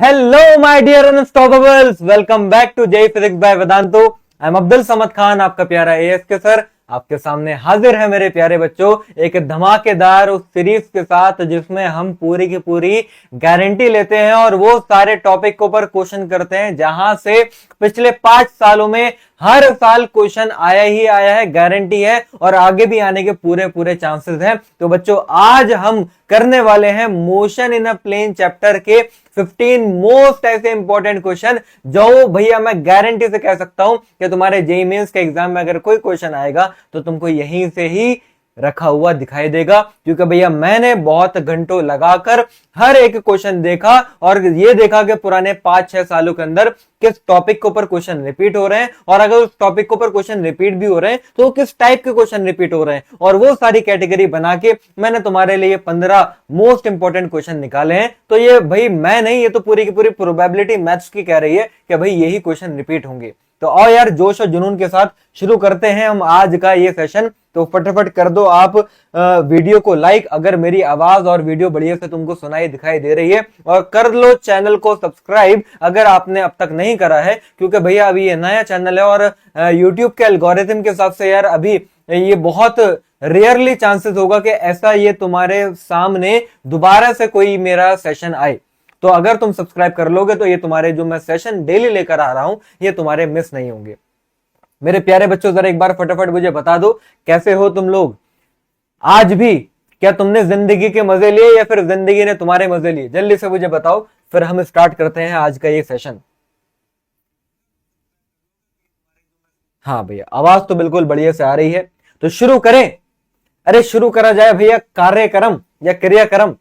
Hello, my dear unstoppables. Welcome back to Jay Physics by Vedantu. I'm Abdul Samad Khan, आपका प्यारा as के sir आपके सामने हाजिर है मेरे प्यारे बच्चों, एक धमाकेदार उस सीरीज के साथ जिसमें हम पूरी की पूरी गारंटी लेते हैं और वो सारे टॉपिक के ऊपर क्वेश्चन करते हैं जहां से पिछले 5 सालों में हर साल क्वेश्चन आया ही आया है, गारंटी है और आगे भी आने के पूरे पूरे चांसेस हैं। तो बच्चों आज हम करने वाले हैं motion in a plane chapter के 15 मोस्ट ऐसे इंपॉर्टेंट क्वेश्चन जो भैया मैं गारंटी से कह सकता हूं कि तुम्हारे जेईई मेंस के एग्जाम में अगर कोई क्वेश्चन आएगा तो तुमको यहीं से ही रखा हुआ दिखाई देगा, क्योंकि भैया मैंने बहुत घंटों लगाकर हर एक क्वेश्चन देखा और ये देखा कि पुराने 5-6 सालों के अंदर किस टॉपिक के ऊपर क्वेश्चन रिपीट हो रहे हैं और अगर उस टॉपिक के ऊपर क्वेश्चन रिपीट भी हो रहे हैं तो किस टाइप के क्वेश्चन रिपीट हो रहे हैं, और वो सारी कैटेगरी बना के मैंने तुम्हारे लिए 15 मोस्ट इंपॉर्टेंट क्वेश्चन निकाले हैं। तो ये भाई मैं नहीं, ये तो पूरी की पूरी प्रोबेबिलिटी मैथ्स की कह रही है कि भाई यही क्वेश्चन रिपीट होंगे। तो आओ यार जोश और जुनून के साथ शुरू करते हैं हम आज का ये सेशन। तो फटाफट कर दो आप वीडियो को लाइक अगर मेरी आवाज और वीडियो बढ़िया से तुमको सुनाई दिखाई दे रही है, और कर लो चैनल को सब्सक्राइब अगर आपने अब तक नहीं करा है, क्योंकि भैया अभी ये नया चैनल है और यूट्यूब के एल्गोरिथम के हिसाब से यार अभी ये बहुत रेयरली चांसेस होगा कि ऐसा ये तुम्हारे सामने दोबारा से कोई मेरा सेशन आए। तो अगर तुम सब्सक्राइब कर लोगे तो ये तुम्हारे जो मैं सेशन डेली लेकर आ रहा हूं ये तुम्हारे मिस नहीं होंगे। मेरे प्यारे बच्चों जरा एक बार फटाफट मुझे बता दो कैसे हो तुम लोग आज भी, क्या तुमने जिंदगी के मजे लिए या फिर जिंदगी ने तुम्हारे मजे लिए? जल्दी से मुझे बताओ, फिर हम स्टार्ट करते हैं आज का ये सेशन। हाँ भैया आवाज तो बिल्कुल बढ़िया से आ रही है, तो शुरू करें। अरे शुरू करा जाए भैया, कार्यक्रम या क्रियाक्रम।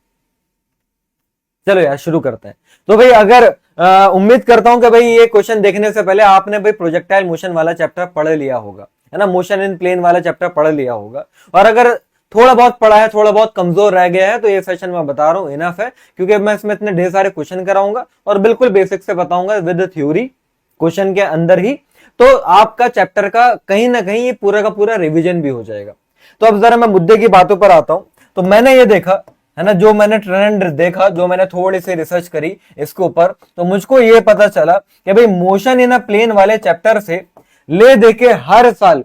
चलो यार शुरू करते हैं। तो भाई अगर उम्मीद करता हूं कि भाई ये क्वेश्चन देखने से पहले आपने भाई प्रोजेक्टाइल मोशन वाला चैप्टर पढ़ लिया होगा, है ना, मोशन इन प्लेन वाला चैप्टर पढ़ लिया होगा। और अगर थोड़ा बहुत पढ़ा है, थोड़ा बहुत कमजोर रह गया है, तो ये सेशन मैं बता रहा हूं इनफ है, क्योंकि मैं इसमें इतने ढेर सारे क्वेश्चन कराऊंगा और बिल्कुल बेसिक से बताऊंगा विद थ्योरी क्वेश्चन के अंदर ही। तो आपका चैप्टर का कहीं ना कहीं ये पूरा का पूरा रिविजन भी हो जाएगा। तो अब जरा मैं मुद्दे की बातों पर आता हूं। तो मैंने ये देखा है ना, जो मैंने ट्रेंड देखा, जो मैंने थोड़ी सी रिसर्च करी इसके ऊपर, तो मुझको ये पता चला कि भाई मोशन इन अ प्लेन वाले चैप्टर से ले देके हर साल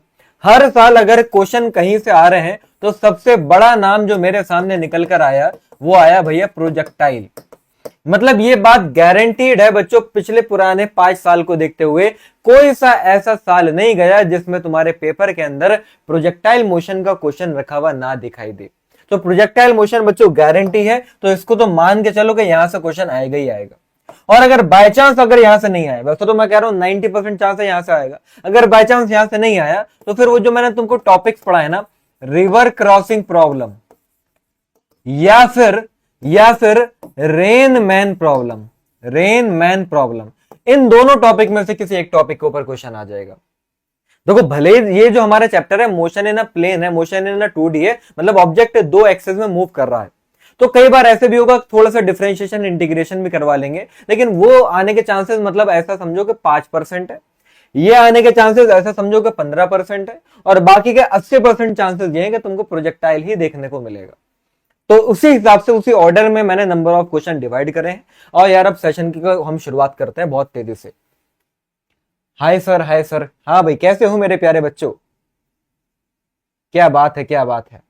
अगर क्वेश्चन कहीं से आ रहे हैं तो सबसे बड़ा नाम जो मेरे सामने निकल कर आया वो आया भैया प्रोजेक्टाइल। मतलब ये बात गारंटीड है बच्चों, पिछले पुराने 5 साल को देखते हुए कोई सा ऐसा साल नहीं गया जिसमें तुम्हारे पेपर के अंदर प्रोजेक्टाइल मोशन का क्वेश्चन रखा हुआ ना दिखाई दे। तो प्रोजेक्टाइल मोशन बच्चों गारंटी है, तो इसको तो मान के चलो कि यहां से क्वेश्चन आएगा ही आएगा। और अगर बाय चांस अगर यहां से नहीं आया, वैसे तो मैं कह रहा हूं 90% चांस है यहां से आएगा, अगर बाय चांस यहां से नहीं आया तो फिर वो जो मैंने तुमको टॉपिक्स पढ़ा है ना, रिवर क्रॉसिंग प्रॉब्लम या फिर रेन मैन प्रॉब्लम, इन दोनों टॉपिक में से किसी एक टॉपिक के ऊपर क्वेश्चन आ जाएगा। देखो भले ये जो हमारा चैप्टर है मोशन इन अ प्लेन है, मोशन इन अ 2D है, मतलब ऑब्जेक्ट 2 एक्सेस में मूव कर रहा है, तो कई बार ऐसे भी होगा थोड़ा सा डिफरेंशिएशन इंटीग्रेशन भी करवा लेंगे, लेकिन वो आने के चांसेस मतलब ऐसा समझो कि 5% है, ये आने के चांसेस ऐसा समझो कि 15% है, और बाकी के 80% चांसेस ये है कि तुमको प्रोजेक्टाइल ही देखने को मिलेगा। तो उसी हिसाब से उसी ऑर्डर में मैंने नंबर ऑफ क्वेश्चन डिवाइड करे हैं। और यार अब सेशन की हम शुरुआत करते हैं बहुत तेजी से। Hi sir, hi sir. हाँ भाई कैसे हो मेरे प्यारे बच्चों, क्या बात है, क्या बात है।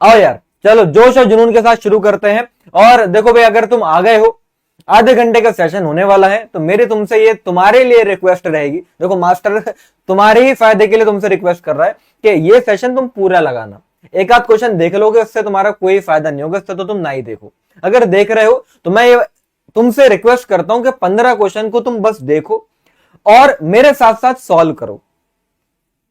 आओ यार चलो जोश और जुनून के साथ शुरू करते हैं। और देखो भाई अगर तुम आ गए हो, आधे घंटे का सेशन होने वाला है, तो मेरी तुमसे ये तुम्हारे लिए रिक्वेस्ट रहेगी। देखो मास्टर तुम्हारे ही फायदे के लिए तुमसे रिक्वेस्ट कर रहा है कि ये सेशन तुम पूरा लगाना। एक आध क्वेश्चन देख लोगे उससे तुम्हारा कोई फायदा नहीं होगा, इससे तो तुम ना ही देखो। अगर देख रहे हो तो मैं ये तुमसे रिक्वेस्ट करता हूं कि 15 क्वेश्चन को तुम बस देखो और मेरे साथ साथ सॉल्व करो,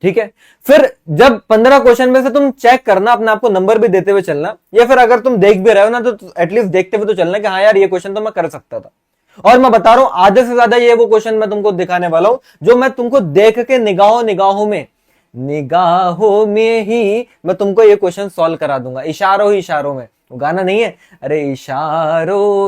ठीक है। फिर जब 15 क्वेश्चन में से तुम चेक करना, अपने आप को नंबर भी देते हुए चलना, या फिर अगर तुम देख भी रहे हो ना तो एटलीस्ट देखते हुए तो चलना कि हाँ यार ये क्वेश्चन तो मैं कर सकता था। और मैं बता रहा हूं आधे से ज्यादा ये वो क्वेश्चन मैं तुमको दिखाने वाला हूं जो मैं तुमको देख के निगाहों में ही मैं तुमको ये क्वेश्चन सॉल्व करा दूंगा, इशारों में। वो गाना नहीं है, अरे इशारों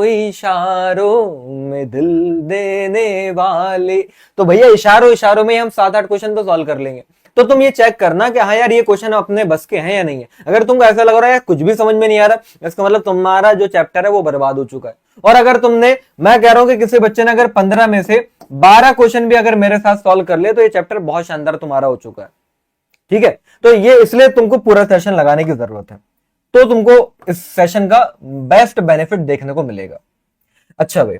में दिल देने वाले, तो भैया इशारों में हम 7-8 क्वेश्चन तो सॉल्व कर लेंगे। तो तुम ये चेक करना कि हाँ यार ये क्वेश्चन अपने बस के हैं या नहीं है। अगर तुमको ऐसा लग रहा है कुछ भी समझ में नहीं आ रहा, इसका मतलब तुम्हारा जो चैप्टर है वो बर्बाद हो चुका है। और अगर तुमने, मैं कह रहा हूं कि किसी बच्चे ने अगर 15 में से 12 क्वेश्चन भी अगर मेरे साथ सॉल्व कर ले तो ये चैप्टर बहुत शानदार तुम्हारा हो चुका है। ठीक है, तो ये इसलिए तुमको पूरा सेशन लगाने की जरूरत है, तो तुमको इस सेशन का बेस्ट बेनिफिट देखने को मिलेगा। अच्छा भाई,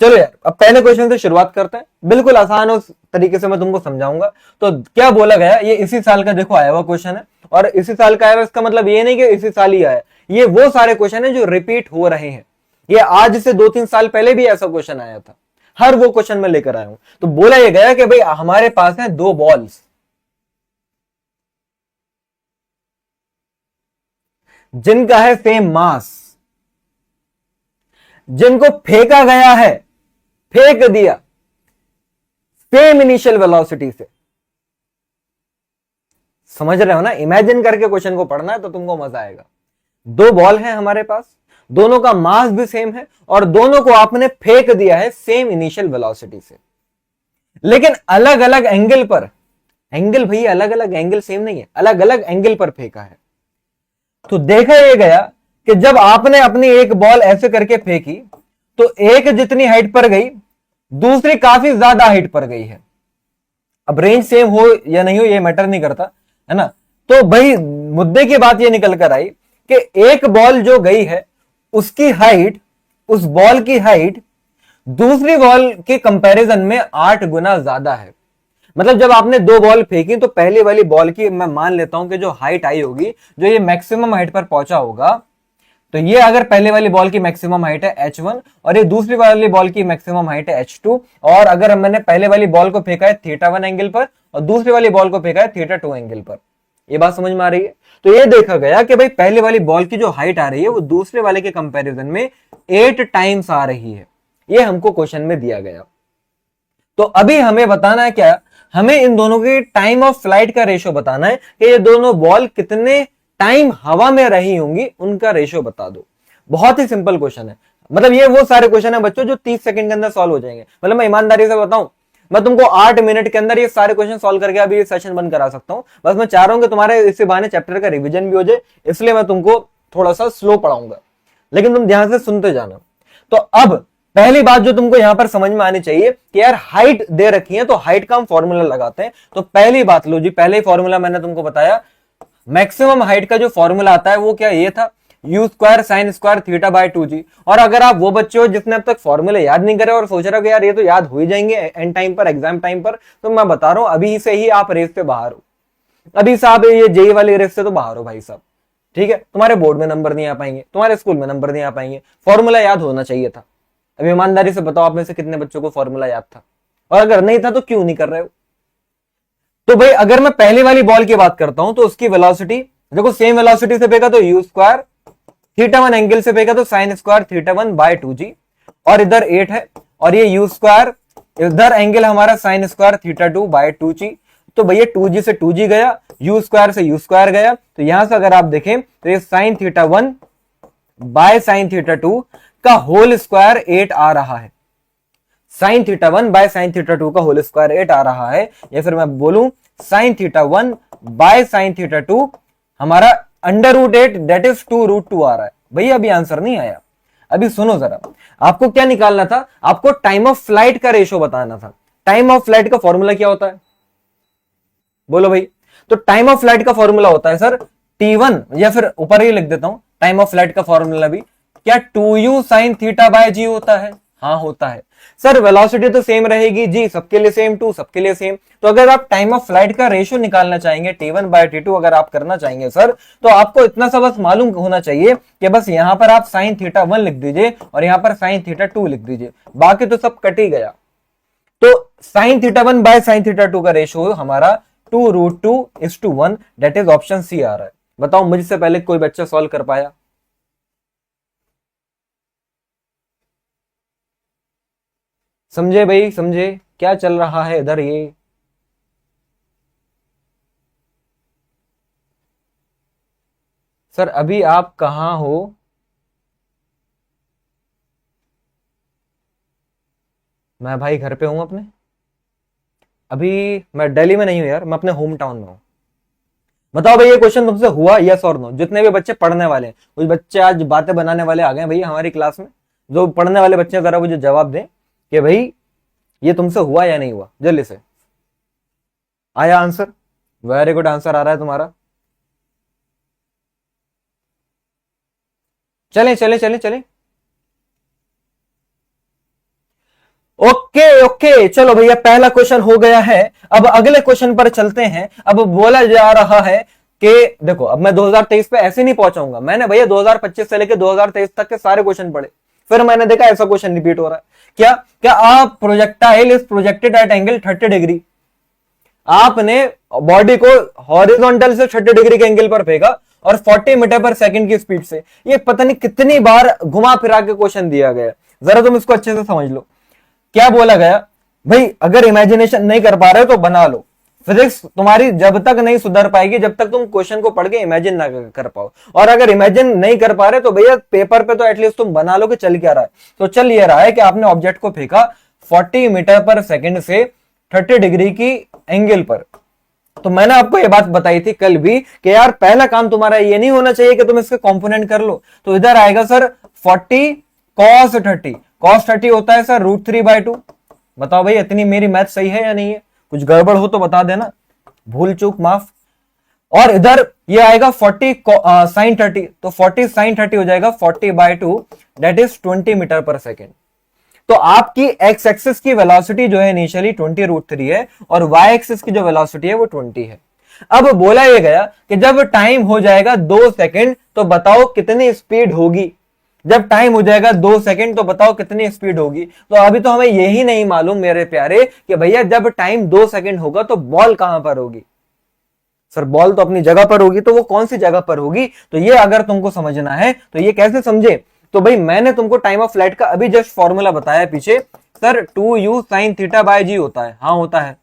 चलो यार अब पहले क्वेश्चन से शुरुआत करते हैं। बिल्कुल आसान उस तरीके से मैं तुमको समझाऊंगा। तो क्या बोला गया, ये इसी साल का देखो आया हुआ क्वेश्चन है, और इसी साल का आया हुआ इसका मतलब ये नहीं कि इसी साल ही आया, ये वो सारे क्वेश्चन है जो रिपीट हो रहे हैं। ये आज से 2-3 साल पहले भी ऐसा क्वेश्चन आया था, हर वो क्वेश्चन में लेकर आया हूं। तो बोला यह गया कि भाई हमारे पास है 2 बॉल्स जिनका है सेम मास, जिनको फेंका गया है, फेंक दिया सेम इनिशियल वेलोसिटी से। समझ रहे हो ना, इमेजिन करके क्वेश्चन को पढ़ना है तो तुमको मजा आएगा। 2 बॉल है हमारे पास, दोनों का मास भी सेम है और दोनों को आपने फेंक दिया है सेम इनिशियल वेलोसिटी से, लेकिन अलग अलग एंगल पर। एंगल भैया अलग अलग, एंगल सेम नहीं है, अलग अलग एंगल पर फेंका है। तो देखा यह गया कि जब आपने अपनी एक बॉल ऐसे करके फेंकी तो एक जितनी हाइट पर गई, दूसरी काफी ज्यादा हाइट पर गई है। अब रेंज सेम हो या नहीं हो ये मैटर नहीं करता है ना। तो भाई मुद्दे की बात ये निकल कर आई कि एक बॉल जो गई है उसकी हाइट, उस बॉल की हाइट दूसरी बॉल के कंपैरिजन में 8 गुना ज्यादा है। मतलब जब आपने 2 बॉल फेंकी तो पहले वाली बॉल की मैं मान लेता हूं कि जो हाइट आई होगी, जो ये मैक्सिमम हाइट पर पहुंचा होगा, तो ये अगर पहले वाली बॉल की मैक्सिमम हाइट है h1 और ये दूसरी वाली बॉल की मैक्सिमम हाइट है h2, और अगर मैंने पहले वाली बॉल को फेंका है θ1 एंगल पर और दूसरी वाली बॉल को फेंका है θ2 एंगल पर, ये बात समझ में आ रही है। तो ये देखा गया कि भाई पहले वाली बॉल की जो हाइट आ रही है वो दूसरे वाले के कंपैरिजन में 8 टाइम्स आ रही है, ये हमको क्वेश्चन में दिया गया। तो अभी हमें बताना है क्या, हमें इन दोनों के टाइम ऑफ फ्लाइट का रेशियो बताना है कि ये दोनों बॉल कितने टाइम हवा में रही होंगी, उनका रेशियो बता दो। बहुत ही सिंपल क्वेश्चन है, मतलब ये वो सारे क्वेश्चन है बच्चों जो 30 सेकंड के अंदर सॉल्व हो जाएंगे। मतलब मैं ईमानदारी से बताऊं, मैं तुमको 8 मिनट के अंदर ये सारे क्वेश्चन सॉल्व करके अभी ये सेशन बंद करा सकता हूं। बस मैं चाह रहा हूं कि तुम्हारे इसी बहाने चैप्टर का रिवीजन भी हो जाए, इसलिए मैं तुमको थोड़ा सा स्लो पढ़ाऊंगा, लेकिन तुम ध्यान से सुनते जाना। तो अब पहली बात जो तुमको यहां पर समझ में आनी चाहिए कि यार हाइट दे रखी है तो हाइट का हम फॉर्मूला लगाते हैं। तो पहली बात लो जी, पहले फॉर्मूला मैंने तुमको बताया, मैक्सिमम हाइट का जो फॉर्मूला आता है वो क्या, ये था u² sin square theta by 2g। और अगर आप वो बच्चे हो जिसने अब तक फॉर्मूले याद नहीं करे और सोच रहे हो कि यार ये तो याद हो ही जाएंगे एंड टाइम पर, एग्जाम टाइम पर, तो मैं बता रहा हूं अभी से ही आप रेस से बाहर हो, अभी साहब ये जेई वाली रेस से तो बाहर हो भाई साहब। ठीक है, तुम्हारे बोर्ड में नंबर नहीं आ पाएंगे, तुम्हारे स्कूल में नंबर नहीं आ पाएंगे, फॉर्मूला याद होना चाहिए था। अभी ईमानदारी से बताओ आप में से कितने बच्चों को फॉर्मूला याद था, और अगर नहीं था तो क्यों नहीं कर रहे हो। तो भाई अगर मैं पहले वाली बॉल की बात करता हूं तो उसकी वेलोसिटी देखो, सेम वेलोसिटी से फेंका तो u² θ1 एंगल से फेंका तो sin स्क्वायर θ1 बाय 2g, और इधर 8 है और ये u², इधर एंगल हमारा sin स्क्वायर θ2 बाय 2g। तो भैया 2g से 2g गया, u² से u² गया, तो यहां से अगर आप देखें तो ये sin θ1 बाय sin θ2 का होल स्क्वायर 8 आ रहा है, sin θ1 बाय sin θ2 का होल स्क्वायर 8 आ रहा है, या फिर मैं बोलूं sin θ1 बाय sin θ2 हमारा √8 दैट इज 2√2 आ रहा है। भैया अभी आंसर नहीं आया, अभी सुनो जरा, आपको क्या निकालना था, आपको टाइम ऑफ फ्लाइट का रेशियो बताना था। टाइम ऑफ फ्लाइट का फॉर्मूला क्या होता है, बोलो भाई। तो टाइम ऑफ फ्लाइट का फॉर्मूला होता है सर t1, या फिर ऊपर ही लिख देता हूं टाइम ऑफ फ्लाइट का फॉर्मूला भी, क्या 2u sin θ बाय g होता है, हाँ होता है। सर वेलोसिटी तो सेम रहेगी जी, सबके लिए सेम, 2 सबके लिए सेम। तो अगर आप टाइम ऑफ फ्लाइट का रेशियो निकालना चाहेंगे t1 बाय t2 अगर आप करना चाहेंगे सर, तो आपको इतना सा बस मालूम होना चाहिए कि बस यहां पर आप sin θ1 लिख दीजिए और यहां पर sin θ2 लिख दीजिए, बाकी तो सब कट ही गया। तो sin θ1 बाय sin θ2 का रेशियो हमारा 2√2:1 दैट इज ऑप्शन सी आ रहा है। बताओ मुझसे पहले कोई बच्चा सॉल्व कर पाया? समझे भाई, समझे क्या चल रहा है इधर ये? सर अभी आप कहां हो? मैं भाई घर पे हूं अपने। अभी मैं दिल्ली में नहीं हूं यार, मैं अपने होम टाउन में हूं। बताओ भाई, ये क्वेश्चन तुमसे हुआ यस और नो? जितने भी बच्चे पढ़ने वाले हैं, कुछ बच्चे आज बातें बनाने वाले आ गए भैया हमारी क्लास में, जो पढ़ने वाले बच्चे जरा मुझे जवाब दें कि भाई ये तुमसे हुआ या नहीं हुआ, जल्दी से। आया आंसर? वेरी गुड, आंसर आ रहा है तुम्हारा। चलें चलें चलें चलें। ओके ओके, चलो भैया पहला क्वेश्चन हो गया है। अब अगले क्वेश्चन पर चलते हैं। अब बोला जा रहा है कि देखो, अब मैं 2023 पे ऐसे नहीं पहुंचाऊंगा, मैंने भैया 2025 से लेकर 2023 तक के सारे क्वेश्चन पढ़े, फिर मैंने देखा ऐसा क्वेश्चन रिपीट हो रहा है। क्या क्या आप projectile is projected at angle 30 degree, आपने बॉडी को हॉरिजॉन्टल से 30 डिग्री के एंगल पर फेंका और 40 मीटर पर सेकंड की स्पीड से। ये पता नहीं कितनी बार घुमा फिरा के क्वेश्चन दिया गया, जरा तुम इसको अच्छे से समझ लो। क्या बोला गया भाई, अगर इमेजिनेशन नहीं कर पा रहे हो तो बना लो। फिजिक्स तुम्हारी जब तक नहीं सुधर पाएगी जब तक तुम क्वेश्चन को पढ़ के इमेजिन ना कर पाओ, और अगर इमेजिन नहीं कर पा रहे तो भैया पेपर पे तो एटलीस्ट तुम बना लो कि चल क्या रहा है। तो चल ये रहा है कि आपने ऑब्जेक्ट को फेंका 40 मीटर पर सेकंड से 30 डिग्री की एंगल पर। तो मैंने आपको ये बात बताई थी कल भी कि यार पहला काम तुम्हारा ये नहीं होना चाहिए कि तुम इसके कंपोनेंट कर लो। तो इधर आएगा सर 40 कॉस 30, कॉस 30 होता है सर √3/2। बताओ भाई इतनी मेरी मैथ सही है या नहीं है? कुछ गड़बड़ हो तो बता देना, भूल चूक माफ। और इधर ये आएगा 40 साइन 30, तो 40 साइन 30 हो जाएगा 40/2, दैट इज 20 मीटर पर सेकेंड। तो आपकी एक्स एक्सिस की वेलोसिटी जो है इनिशियली 20√3 है, और वाई एक्सिस की जो वेलोसिटी है वो 20 है। अब बोला यह गया कि जब टाइम हो जाएगा 2 सेकंड तो बताओ कितनी स्पीड होगी। जब टाइम हो जाएगा 2 सेकंड तो बताओ कितनी स्पीड होगी। तो अभी तो हमें यही नहीं मालूम मेरे प्यारे कि भैया जब टाइम 2 सेकंड होगा तो बॉल कहां पर होगी। सर बॉल तो अपनी जगह पर होगी, तो वो कौन सी जगह पर होगी? तो ये अगर तुमको समझना है तो ये कैसे समझे? तो भाई मैंने तुमको टाइम ऑफ फ्लाइट का अभी जस्ट फॉर्मूला बताया पीछे, सर 2u sin θ/g होता है। हाँ होता है।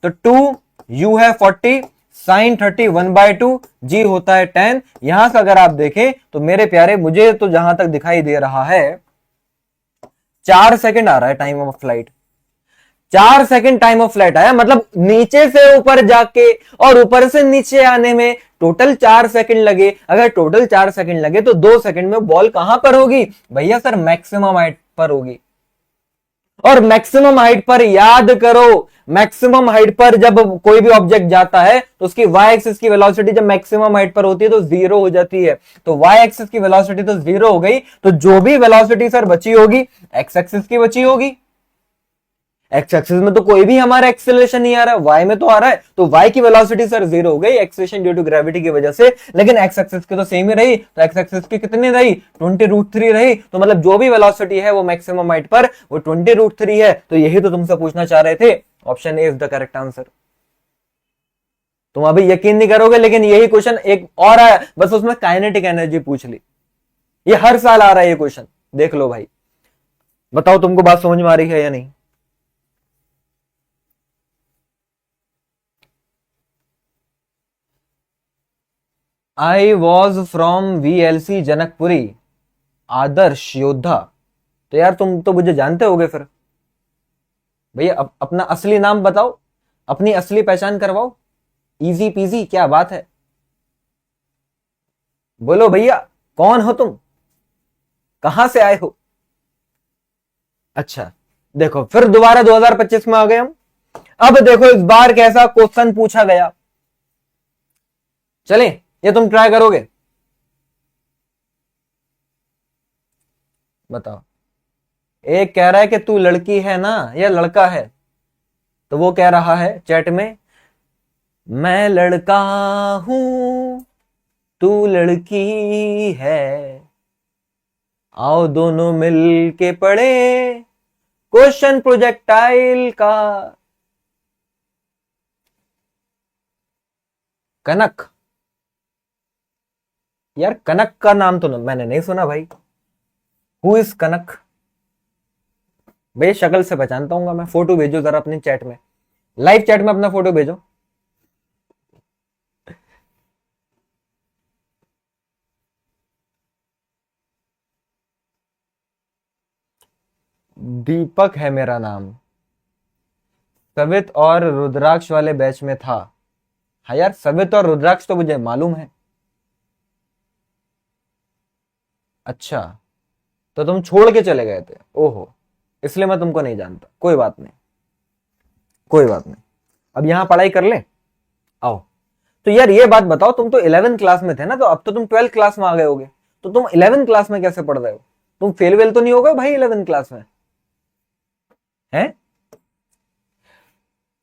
तो 2u है 40, साइन 30 1/2, g होता है 10। यहां से अगर आप देखें तो मेरे प्यारे मुझे तो जहां तक दिखाई दे रहा है 4 सेकंड आ रहा है time of flight. 4 second time of flight आया, मतलब नीचे से ऊपर जाके और ऊपर से नीचे आने में टोटल 4 सेकंड लगे। अगर टोटल 4 सेकंड लगे तो 2 सेकंड में बॉल कहां पर होगी भैया? सर मैक्सिमम हाइट पर होगी। और मैक्सिमम हाइट पर याद करो, मैक्सिमम हाइट पर जब कोई भी ऑब्जेक्ट जाता है तो उसकी वाई एक्सिस की वेलोसिटी जब मैक्सिमम हाइट पर होती है तो 0 हो जाती है। तो वाई एक्सिस की वेलोसिटी तो 0 हो गई, तो जो भी वेलोसिटी सर बची होगी एक्स एक्सिस की बची होगी। एक्स एक्सिस में तो कोई भी हमारा एक्सेलरेशन नहीं आ रहा है, वाई में तो आ रहा है, तो वाई की वेलोसिटी सर 0 हो गई एक्सेलरेशन ड्यू टू ग्रेविटी की वजह से। लेकिन एक्स एक्सिस की तो सेम ही रही, तो एक्स एक्सिस की कितनी रही? 20√3 रही। तो मतलब जो भी वेलोसिटी है वो मैक्सिमम हाइट पर वो 20√3 है। तो यही तो तुमसे पूछना चाह रहे थे। Option A is the correct answer. तुम अभी यकीन नहीं करोगे लेकिन यही क्वेश्चन एक और आया, बस उसमें काइनेटिक एनर्जी पूछ ली। ये हर साल आ रहा है ये क्वेश्चन, देख लो भाई। बताओ तुमको बात समझ में आ रही है या नहीं? I was from VLC Janakpuri, Adarsh Yoddha. तो यार तुम तो मुझे जानते होगे फिर। भैया अपना असली नाम बताओ, अपनी असली पहचान करवाओ। इजी पीजी, क्या बात है। बोलो भैया, कौन हो तुम, कहां से आए हो? अच्छा, देखो फिर दोबारा 2025 में आ गए हम। अब देखो इस बार कैसा क्वेश्चन पूछा गया, चलें ये तुम ट्राई करोगे? बताओ। एक कह रहा है कि तू लड़की है ना या लड़का है, तो वो कह रहा है चैट में, मैं लड़का हूं तू लड़की है, आओ दोनों मिल के पढ़े क्वेश्चन प्रोजेक्टाइल का। कनक, यार कनक का नाम तो मैंने नहीं सुना भाई। हु इज कनक? भाई शक्ल से पहचानता हूँ मैं, फोटो भेजो जरा अपने चैट में, लाइव चैट में अपना फोटो भेजो। दीपक है मेरा नाम। सवित और रुद्राक्ष वाले बैच में था। हाँ यार, सवित और रुद्राक्ष तो मुझे मालूम है। अच्छा, तो तुम छोड़ के चले गए थे, ओहो, इसलिए मैं तुमको नहीं जानता। कोई बात नहीं, कोई बात नहीं। अब यहां पढ़ाई कर ले, आओ। तो यार ये बात बताओ, तुम तो 11th क्लास में थे ना, तो अब तो तुम 12th क्लास में आ गए होगे, तो तुम 11th क्लास में कैसे पढ़ रहे हो? तुम फेल वेल तो नहीं हो गए भाई 11th क्लास में? हैं?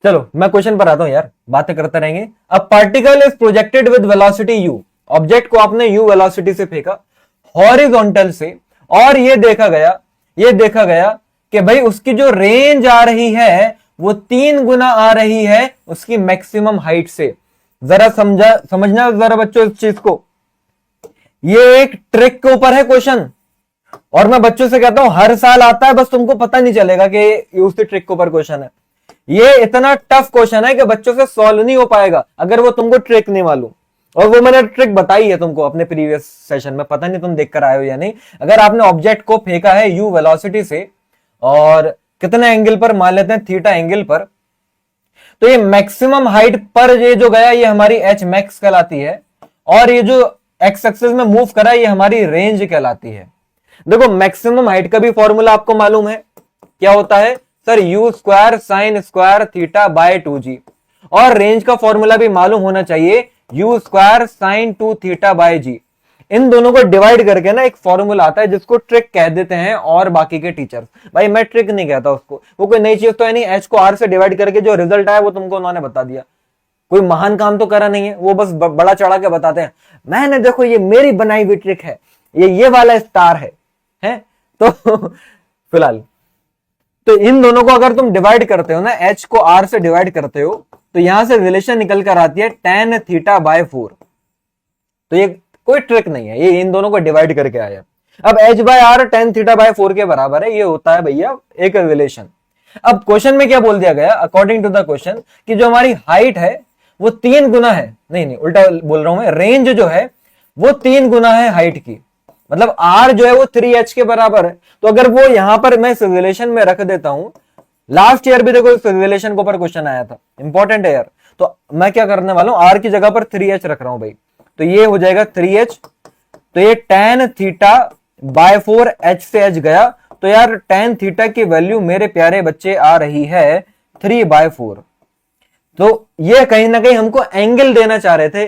चलो मैं क्वेश्चन पर आता हूं यार, बातें करते रहेंगे। A particle is projected with velocity you, object को आपने यू वेलोसिटी से फेंका हॉरिजॉन्टल से, और ये देखा गया कि भाई उसकी जो रेंज आ रही है वो 3 गुना आ रही है उसकी मैक्सिमम हाइट से। जरा समझना जरा बच्चों इस चीज को, ये एक ट्रिक के ऊपर है क्वेश्चन, और मैं बच्चों से कहता हूं हर साल आता है, बस तुमको पता नहीं चलेगा कि ये उसी ट्रिक के ऊपर क्वेश्चन है। ये इतना टफ क्वेश्चन है कि बच्चों से सॉल्व नहीं हो पाएगा अगर वो तुमको ट्रिक नहीं मालूम। और वो मैंने ट्रिक बताई है तुमको अपने प्रीवियस सेशन में, पता नहीं तुम देख कर आए हो या नहीं। अगर आपने ऑब्जेक्ट को फेंका है यू वेलोसिटी से, और कितने एंगल पर, मान लेते हैं थीटा एंगल पर, तो ये मैक्सिमम हाइट पर ये जो गया ये हमारी एच मैक्स कहलाती है, और ये जो एक्स एक्सिस में मूव करा ये हमारी रेंज कहलाती है। देखो मैक्सिमम हाइट का भी फॉर्मूला आपको मालूम है, क्या होता है sir? U square sine square theta by 2g, और रेंज का फॉर्मूला भी मालूम होना चाहिए, u square sine 2 theta by g. इन दोनों को डिवाइड करके ना एक फॉर्मूला आता है जिसको ट्रिक कह देते हैं और बाकी के टीचर्स। भाई मैं ट्रिक नहीं कहता उसको, वो कोई नई चीज तो है नहीं, एच को आर से डिवाइड करके जो रिजल्ट आया वो तुमको उन्होंने बता दिया। कोई महान काम तो करा नहीं है, वो बस बड़ा चढ़ा के बताते हैं, मैंने देखो ये मेरी बनाई हुई ट्रिक है, ये वाला स्टार है? तो फिलहाल तो इन दोनों को अगर तुम डिवाइड करते हो ना, एच को आर से डिवाइड करते हो, तो यहां से रिलेशन निकल कर आती है tan थीटा बाय 4। तो ये कोई ट्रिक नहीं है, ये इन दोनों को डिवाइड करके आया। अब H by R tan theta by 4 के बराबर है, ये होता है भैया एक रिलेशन। अब क्वेश्चन में क्या बोल दिया गया, अकॉर्डिंग टू द क्वेश्चन, कि जो हमारी हाइट है वो 3 गुना है, नहीं उल्टा बोल रहा हूं मैं, रेंज जो है वो 3 गुना है हाइट की, मतलब आर जो है वो 3h के बराबर है। तो अगर वो यहां पर मैं रिलेशन में रख देता हूं, लास्ट ईयर भी देखो इस रिलेशन के ऊपर क्वेश्चन आया था, इंपॉर्टेंट है यार। तो मैं क्या करने वाला हूं, आर की जगह पर 3h रख रहा हूं भाई, तो ये हो जाएगा 3h, तो ये tan थीटा बाय 4, h से h गया, तो यार tan थीटा की वैल्यू मेरे प्यारे बच्चे आ रही है 3/4। तो ये कहीं ना कहीं हमको एंगल देना चाह रहे थे।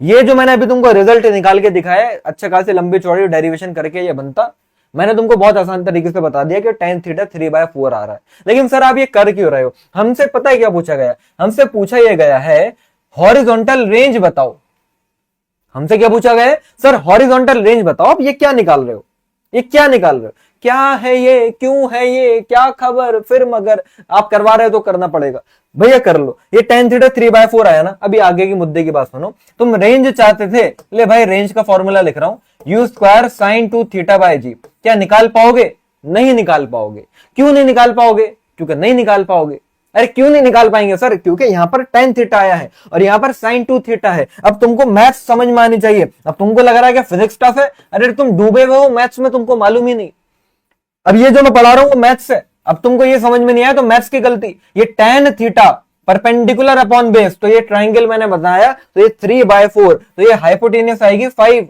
ये जो मैंने अभी तुमको रिजल्ट निकाल के दिखाया है, अच्छा खासी लंबी चौड़ी डेरिवेशन करके ये बनता, मैंने तुमको बहुत आसान तरीके से बता दिया कि tan थीटा 3/4 आ रहा है। लेकिन सर आप ये कर क्यों रहे हो? हमसे पता है क्या पूछा गया, हमसे पूछा यह गया है हॉरिजॉन्टल रेंज बताओ। हमसे क्या पूछा गया है? सर हॉरिजॉन्टल रेंज बताओ। आप ये क्या निकाल रहे हो, ये क्या निकाल रहे हो, क्या है ये, क्यों है ये, क्या खबर, फिर मगर आप करवा रहे हो तो करना पड़ेगा भैया, कर लो। ये tan थीटा 3/4 आया ना। अभी आगे की मुद्दे की बात सुनो, तुम रेंज चाहते थे, ले भाई रेंज का फॉर्मूला लिख रहा हूं, u square sine 2 theta by g. क्या निकाल पाओगे? नहीं निकाल पाओगे। क्यों नहीं निकाल पाओगे? क्योंकि नहीं निकाल पाओगे। अरे क्यों नहीं निकाल पाएंगे सर? क्योंकि यहां पर tan थीटा आया है और यहां पर sin 2 थीटा है। अब तुमको मैथ्स समझ में आनी चाहिए। अब तुमको लग रहा है कि फिजिक्स टफ है, अरे तुम डूबे हुए हो मैथ्स में, तुमको मालूम ही नहीं। अब ये जो मैं पढ़ा रहा हूं वो मैथ्स है, अब तुमको ये समझ में नहीं आया तो मैथ्स की गलती। ये tan theta perpendicular upon base, तो ये ट्राइंगल मैंने बताया, तो ये 3/4, तो ये हाइपोटेनियस आएगी 5।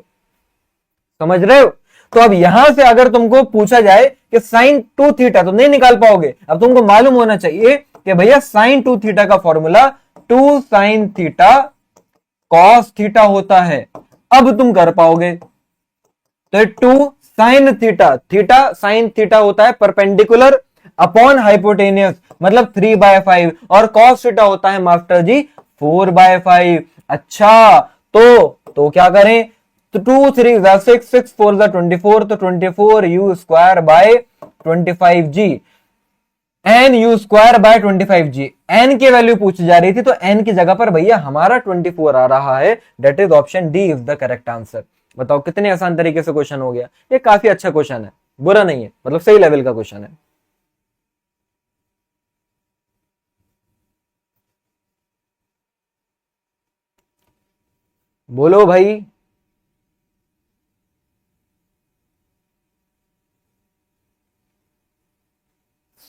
समझ रहे हो? तो अब यहां से अगर तुमको पूछा जाए कि साइन 2 थीटा, तो नहीं निकाल पाओगे। अब तुमको मालूम होना चाहिए कि भैया साइन 2 थीटा का formula 2 sine theta cos theta होता है। अब तुम कर पाओगे। तो 2 sine theta, theta sine theta होता है परपेंडिकुलर अपॉन हाइपोटेनियस, मतलब 3/5, और कॉस थीटा होता है मास्टर जी 4/5। अच्छा, तो क्या करें? तो 2 3 6, 6 4 24, तो 24 u square by 25g, n u square by 25g। N की वैल्यू पूछी जा रही थी, तो एन की जगह पर भैया हमारा 24 आ रहा है। That is option D is the correct answer. बताओ कितने आसान तरीके से क्वेश्चन हो गया। ये काफी अच्छा क्वेश्चन है, बुरा नहीं है, मतलब सही लेवल का क्वेश्चन है। बोलो भाई।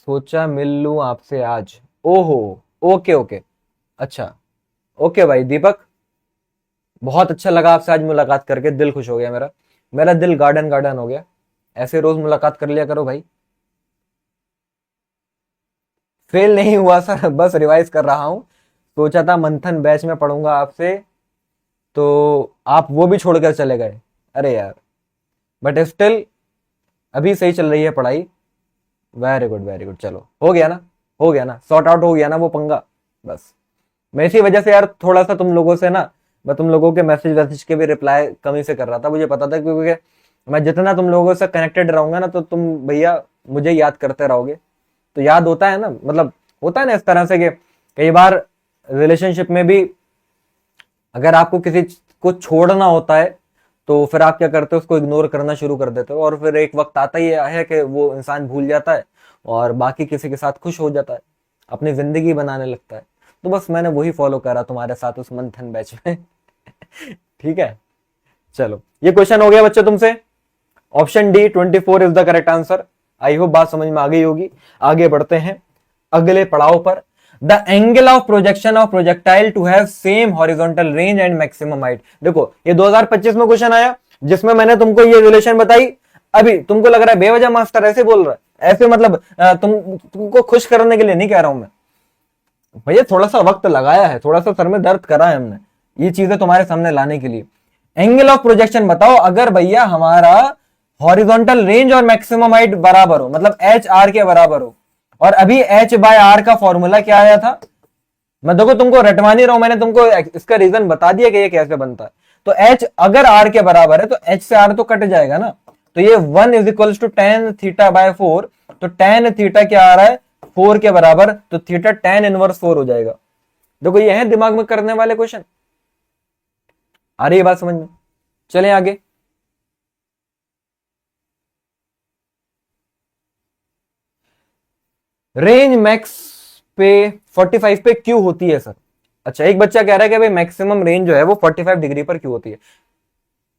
सोचा मिल लूं आपसे आज, ओहो ओके ओके, अच्छा ओके भाई दीपक, बहुत अच्छा लगा आपसे आज मुलाकात करके, दिल खुश हो गया मेरा, मेरा दिल गार्डन गार्डन हो गया। ऐसे रोज मुलाकात कर लिया करो भाई। फेल नहीं हुआ सर, बस रिवाइज कर रहा हूँ। सोचा था मंथन बैच में पढ़ूंगा आपसे, तो आप वो भी छोड़कर चले गए। अरे यार, बट स्टिल अभी सही चल रही है पढ़ाई। वेरी गुड वेरी गुड, चलो हो गया ना, हो गया ना, सॉर्ट आउट हो गया ना वो पंगा। बस मैं इसी वजह से यार थोड़ा सा तुम लोगों से ना, मैं तुम लोगों के मैसेज वैसेज के भी रिप्लाई कमी से कर रहा था। मुझे पता था क्योंकि मैं जितना तुम लोगों से कनेक्टेड रहूंगा ना, तो तुम भैया मुझे याद करते रहोगे। तो याद होता है ना, मतलब होता है ना इस तरह से कि कई बार रिलेशनशिप में भी अगर आपको किसी को छोड़ना होता है, तो फिर आप क्या करते हो, उसको इग्नोर करना शुरू कर देते हो, और फिर एक वक्त आता ही है कि वो इंसान भूल जाता है और बाकी किसी के साथ खुश हो जाता है, अपनी जिंदगी बनाने लगता है। तो बस मैंने वही फॉलो करा तुम्हारे साथ उस मंथन बैच में। ठीक है, चलो ये क्वेश्चन हो गया बच्चों तुमसे। Option D 24 is the correct answer. I hope बात समझ में आ गई होगी। आगे बढ़ते हैं अगले पड़ाव पर। The angle of projection of projectile to have same horizontal range and maximum height. देखो ये 2025 में क्वेश्चन आया, जिसमें मैंने तुमको ये रिलेशन बताई। अभी तुमको लग रहा है बेवजह मास्टर ऐसे बोल रहा है, ऐसे मतलब तुमको खुश करने के लिए नहीं कह रहा हूं मैं भैया, थोड़ा सा वक्त लगाया है, थोड़ा सा सर में दर्द करा है हमने ये चीजें तुम्हारे सामने लाने के लिए। एंगल ऑफ प्रोजेक्शन बताओ, अगर भैया हमारा हॉरिजॉन्टल रेंज और मैक्सिमम हाइट बराबर हो, मतलब एच आर के बराबर हो, और अभी एच बाय आर का फॉर्मूला क्या आया था, मैं देखो तुमको रटवा नहीं रहा हूं, मैंने तुमको इसका रीजन बता दिया कि ये कैसे बनता है। तो एच अगर आर के बराबर है तो एच से आर तो कट जाएगा ना, तो ये 1 is equal to tan theta by 4, तो टेन थीटा क्या आ रहा है 4 के बराबर, तो थीटा टेन इनवर्स 4 हो जाएगा। देखो ये है दिमाग में करने वाले क्वेश्चन, आ रही है बात समझ में। चलें आगे। रेंज मैक्स पे 45 पे क्यों होती है सर? अच्छा, एक बच्चा कह रहा है कि भाई मैक्सिमम रेंज जो है वो 45 डिग्री पर क्यों होती है।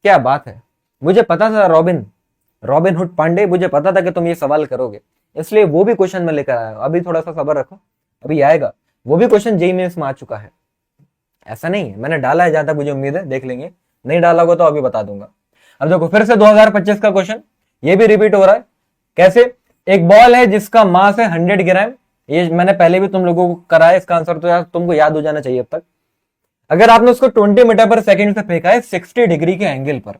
क्या बात है, मुझे पता था रॉबिन, रॉबिन हुड पांडे, मुझे पता था कि तुम ये सवाल करोगे, इसलिए वो भी क्वेश्चन में लेकर आया हूं। अभी थोड़ा सा सब्र रखो, अभी आएगा वो भी क्वेश्चन। जेईई मेंस में आ चुका है, ऐसा नहीं है मैंने डाला है, जहां तक मुझे उम्मीद है देख लेंगे, नहीं डाला होगा तो अभी बता दूंगा। अब देखो फिर से 2025 का क्वेश्चन, ये भी रिपीट हो रहा है। कैसे? एक बॉल है जिसका मास है 100 ग्राम, ये मैंने पहले भी तुम लोगों को कराया, इसका आंसर तो यार तुमको याद हो जाना चाहिए अब तक। अगर आपने उसको 20 मीटर पर सेकंड से फेंका है 60 डिग्री के एंगल पर,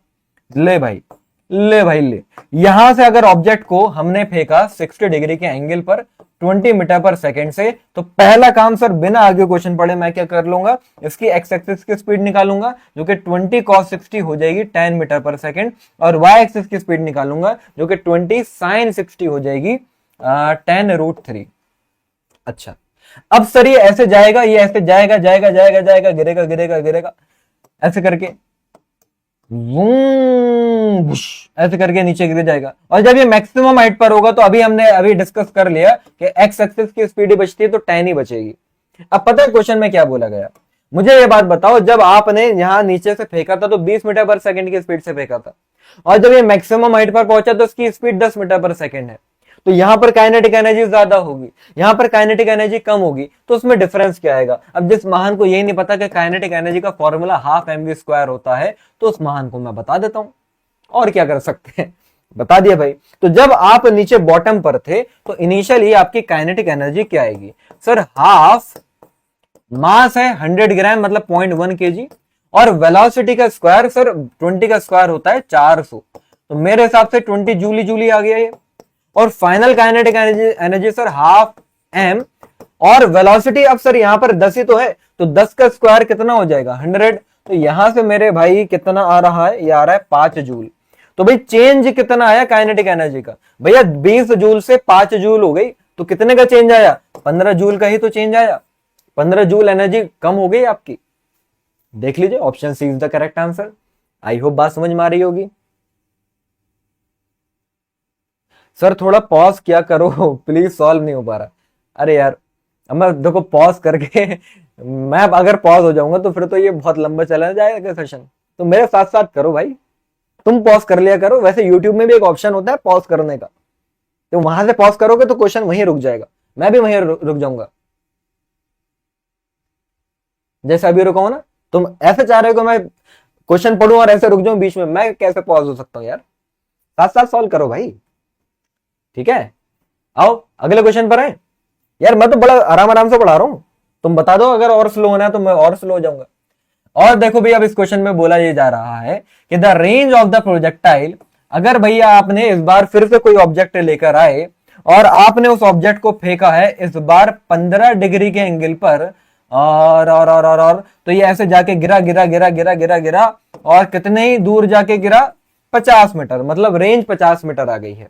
ले भाई ले भाई ले, यहां से अगर ऑब्जेक्ट को हमने फेंका 60 डिग्री के एंगल पर 20 मीटर पर सेकंड से, तो पहला काम सर बिना आगे क्वेश्चन पढ़े मैं क्या कर लूंगा, इसकी एक्स एक्सिस की स्पीड निकालूंगा जो कि 20 cos 60 हो जाएगी 10 मीटर पर सेकंड, और वाई एक्सिस की स्पीड निकालूंगा जो कि 20 sin 60 हो जाएगी 10√3। अच्छा, अब सर ये ऐसे जाएगा, ये ऐसे जाएगा जाएगा जाएगा जाएगा, गिरेगा गिरेगा गिरेगा, ऐसे करके ऐसे करके नीचे गिर जाएगा। और जब ये मैक्सिमम हाइट पर होगा, तो अभी हमने अभी डिस्कस कर लिया कि एक्स एक्सिस की स्पीड ही बचती है तो 10 ही बचेगी। अब पता है क्वेश्चन में क्या बोला गया, मुझे ये बात बताओ, जब आपने यहां नीचे से फेंका था तो 20 मीटर पर सेकंड की स्पीड से फेंका था, और जब ये मैक्सिमम हाइट पर पहुंचा तो इसकी स्पीड 10 मीटर पर सेकंड है, तो यहां पर काइनेटिक एनर्जी ज्यादा होगी, यहां पर काइनेटिक एनर्जी कम होगी, तो उसमें डिफरेंस क्या आएगा। अब जिस महान को यही नहीं पता कि काइनेटिक एनर्जी का फॉर्मूला हाफ mv² होता है, तो उस महान को मैं बता देता हूं, और क्या कर सकते हैं, बता दिया भाई। तो जब आप नीचे बॉटम पर थे तो इनिशियली आपकी काइनेटिक एनर्जी क्या आएगी सर, हाफ मास है 100 ग्राम मतलब 0.1 kg, और वेलोसिटी का स्क्वायर सर 20 का स्क्वायर होता है 400, तो मेरे हिसाब से 20 जूली जूली आ गया ये। और final kinetic energy sir half m, और वेलोसिटी अब सर यहां पर 10 ही तो है, तो 10 का स्क्वायर कितना हो जाएगा 100, तो यहां से मेरे भाई कितना आ रहा है, ये आ रहा है 5 जूल। तो भाई चेंज कितना आया काइनेटिक एनर्जी का, भैया 20 जूल से 5 जूल हो गई, तो कितने का चेंज आया, 15 जूल का ही तो चेंज आया, 15 जूल एनर्जी कम हो गई आपकी। देख लीजिए, option C is the correct answer. I hope बात समझ में आ रही होगी। सर थोड़ा पॉज क्या करो प्लीज, सॉल्व नहीं हो पा रहा। अरे यार, अब मैं देखो पॉज करके मैं अगर पॉज हो जाऊंगा तो फिर तो ये बहुत लंबा चला जाएगा सेशन, तो मेरे साथ साथ करो भाई, तुम पॉज कर लिया करो। वैसे यूट्यूब में भी एक ऑप्शन होता है पॉज करने का, तो वहां से पॉज करोगे तो क्वेश्चन वहीं रुक जाएगा, मैं भी वहीं रुक जाऊंगा। जैसे अभी रुका हूं ना, तुम ऐसे चाह रहे हो कि मैं क्वेश्चन पढ़ूं और ऐसे रुक जाऊं बीच में, मैं कैसे पॉज हो सकता हूं यार? साथ साथ सॉल्व करो भाई, ठीक है? आओ अगले क्वेश्चन पर आए। यार मैं तो बड़ा आराम आराम से पढ़ा रहा हूं, तुम बता दो अगर और स्लो होना है तो मैं और स्लो हो जाऊंगा। और देखो भैया, अब इस क्वेश्चन में बोला ये जा रहा है कि the range of the projectile, अगर भैया आपने इस बार फिर से कोई ऑब्जेक्ट लेकर आए और आपने उस ऑब्जेक्ट को फेंका है इस बार 15 डिग्री के एंगल पर, और तो ये ऐसे जाके गिरा गिरा गिरा गिरा गिरा गिरा, और कितने ही दूर जाके गिरा? 50 मीटर, मतलब रेंज 50 मीटर आ गई है।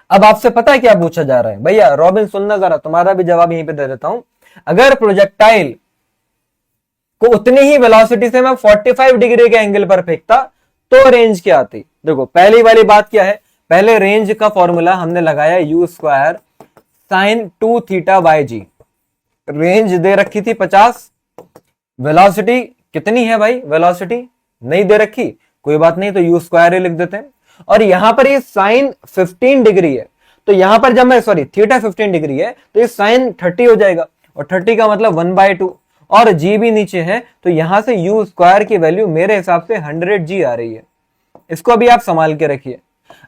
अब आपसे पता है क्या पूछा जा रहा है? भैया रॉबिन सुनना जरा, तुम्हारा भी जवाब यहीं पे दे देता हूं। अगर प्रोजेक्टाइल को उतनी ही वेलोसिटी से मैं 45 डिग्री के एंगल पर फेंकता तो रेंज क्या आती? देखो पहली वाली बात क्या है, पहले रेंज का फॉर्मूला हमने लगाया u square sine 2 theta by g. Range दे रखी थी 50, वेलोसिटी कितनी है भाई? वेलोसिटी नहीं दे रखी, कोई बात नहीं, तो u स्क्वायर ही लिख देते हैं। और यहां पर ये साइन 15 डिग्री है, तो यहां पर जब मैं थीटा 15 डिग्री है तो ये साइन 30 हो जाएगा, और 30 का मतलब 1/2, और जी भी नीचे है, तो यहां से u स्क्वायर की वैल्यू मेरे हिसाब से 100g आ रही है। इसको अभी आप संभाल के रखिए।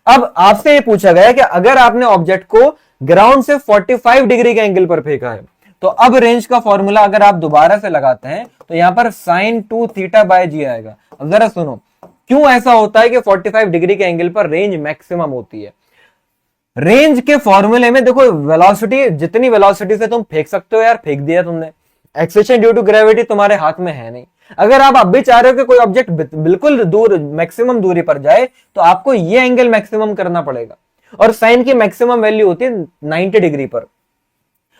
अब आपसे ये पूछा गया कि अगर आपने ऑब्जेक्ट को ग्राउंड से 45 डिग्री के एंगल पर फेंका है, तो अब रेंज का फॉर्मूला अगर आप दोबारा से लगाते हैं तो यहां पर साइन 2 थीटा बाय जी आएगा। अब जरा सुनो, क्यों ऐसा होता है कि 45 डिग्री के एंगल पर रेंज मैक्सिमम होती है? रेंज के फॉर्मूले में देखो, वेलोसिटी, जितनी वेलोसिटी से तुम फेंक सकते हो यार फेंक दिया तुमने, एक्सेलरेशन ड्यू टू ग्रेविटी तुम्हारे हाथ में है नहीं। अगर आप अब भी चाह रहे हो कि कोई ऑब्जेक्ट बिल्कुल दूर, मैक्सिमम दूरी पर जाए, तो आपको ये एंगल मैक्सिमम करना पड़ेगा, और साइन की मैक्सिमम वैल्यू होती है 90 डिग्री पर,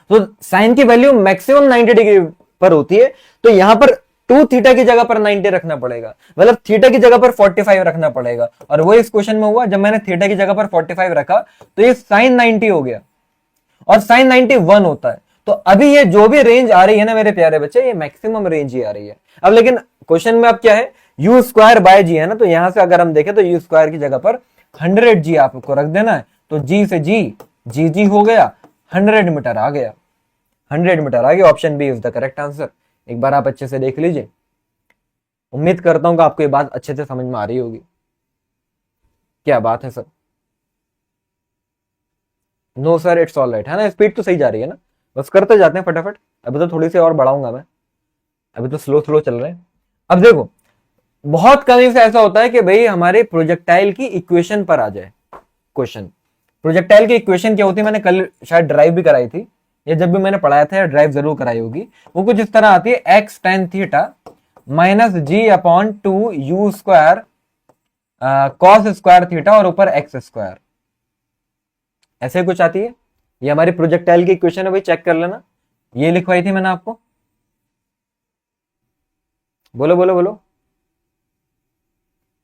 तो साइन की वैल्यू मैक्सिमम 90 डिग्री पर होती है, तो यहां पर 2 थीटा की जगह पर 90 रखना पड़ेगा, मतलब थीटा की जगह पर 45 रखना पड़ेगा। और वो इस क्वेश्चन में हुआ, जब मैंने थीटा की जगह पर 45 रखा तो ये साइन 90 हो गया, और साइन 90 1 होता है। तो अभी ये जो भी रेंज आ रही है ना मेरे प्यारे बच्चे, ये मैक्सिमम रेंज ही आ रही है। अब लेकिन क्वेश्चन में अब क्या है, u स्क्वायर बाय जी है ना, तो यहां से अगर हम देखें तो u स्क्वायर की जगह पर 100g आपको रख देना है, तो g से g हो गया, 100 मीटर आ गया, 100 मीटर आ गया। Option B is the correct answer. एक बार आप अच्छे से देख लीजिए, उम्मीद करता हूं कि आपको ये बात अच्छे से समझ में आ रही होगी। क्या बात है sir? No sir, it's all right, है ना? स्पीड तो सही जा रही है ना, बस करते जाते हैं फटाफट। अभी तो थोड़ी सी और बढ़ाऊंगा मैं, अभी तो स्लो स्लो चल रहे हैं। अब देखो, बहुत कमी से ऐसा होता है कि भाई हमारे प्रोजेक्टाइल की इक्वेशन पर आ जाए क्वेश्चन। प्रोजेक्टाइल की इक्वेशन क्या होती है, मैंने कल शायद ड्राइव भी कराई थी, या जब भी मैंने पढ़ाया था, या ड्राइव जरूर कराई होगी। वो कुछ इस तरह आती है, x tan theta minus g upon 2 u square cos square theta और ऊपर एक्स स्क्वायर, ऐसे कुछ आती है। ये हमारी प्रोजेक्टाइल की इक्वेशन है भाई, चेक कर लेना। ये लिखवाई थी मैंने आपको, बोलो बोलो बोलो।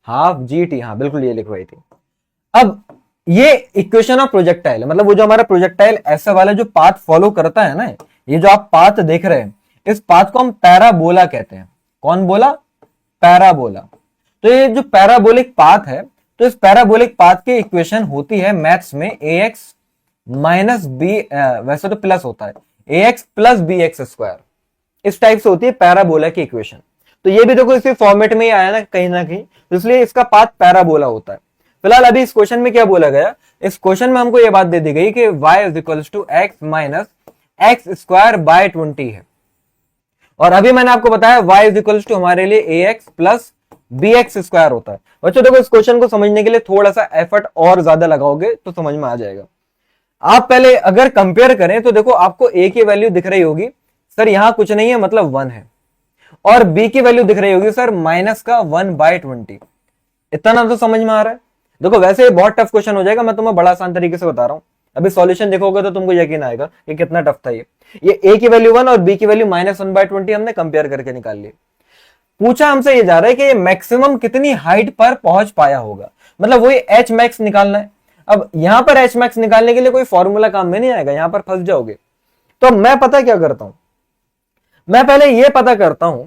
हाफ जी टी, हाँ बिल्कुल ये लिखवाई थी। अब ये इक्वेशन ऑफ प्रोजेक्टाइल, मतलब वो जो हमारा प्रोजेक्टाइल ऐसा वाला जो पाथ फॉलो करता है ना, ये जो आप पाथ देख रहे हैं, इस पाथ को हम पैराबोला कहते हैं। कौन बोला? पैराबोला। तो ये जो पैराबोलिक पाथ है, तो इस पैराबोलिक पाथ की इक्वेशन होती है मैथ्स में ए एक्स माइनस बी, वैसे तो प्लस होता है, a x plus b x square, इस टाइप से होती है पैराबोला की इक्वेशन। तो ये भी देखो इसी फॉर्मेट में ही आया ना कहीं ना कहीं, तो इसलिए इसका पाथ पैराबोला होता है। फिलहाल अभी इस क्वेश्चन में क्या बोला गया, इस क्वेश्चन में हमको ये बात दे दी गई कि y is equals to x minus x square by 20 है, और अभी मैंने आपको बताया y इज इक्वल्स टू हमारे लिए a x plus b x square होता है। बच्चों देखो, इस क्वेश्चन को समझने के लिए थोड़ा सा एफर्ट और ज्यादा लगाओगे तो समझ में आ जाएगा। आप पहले अगर कंपेयर करें तो देखो, आपको a की वैल्यू दिख रही होगी, सर यहां कुछ नहीं है मतलब 1 है, और b की वैल्यू दिख रही होगी सर माइनस का 1/20। इतना तो समझ में आ रहा है। देखो वैसे ये बहुत टफ क्वेश्चन हो जाएगा, मैं तुम्हें बड़ा आसान तरीके से बता रहा हूं। अभी सॉल्यूशन देखोगे तो तुमको यकीन आएगा कि कितना टफ था ये a की वैल्यू 1 और b की वैल्यू माइनस 1/20 हमने कंपेयर करके निकाल ली। पूछा हमसे ये जा रहा है कि ये मैक्सिमम कितनी हाइट पर पहुंच पाया होगा, मतलब वही एच मैक्स निकालना है। अब यहां पर एच मैक्स निकालने के लिए कोई फॉर्मूला काम में नहीं आएगा, यहां पर फंस जाओगे। तो मैं पता क्या करता हूं, मैं पहले ये पता करता हूं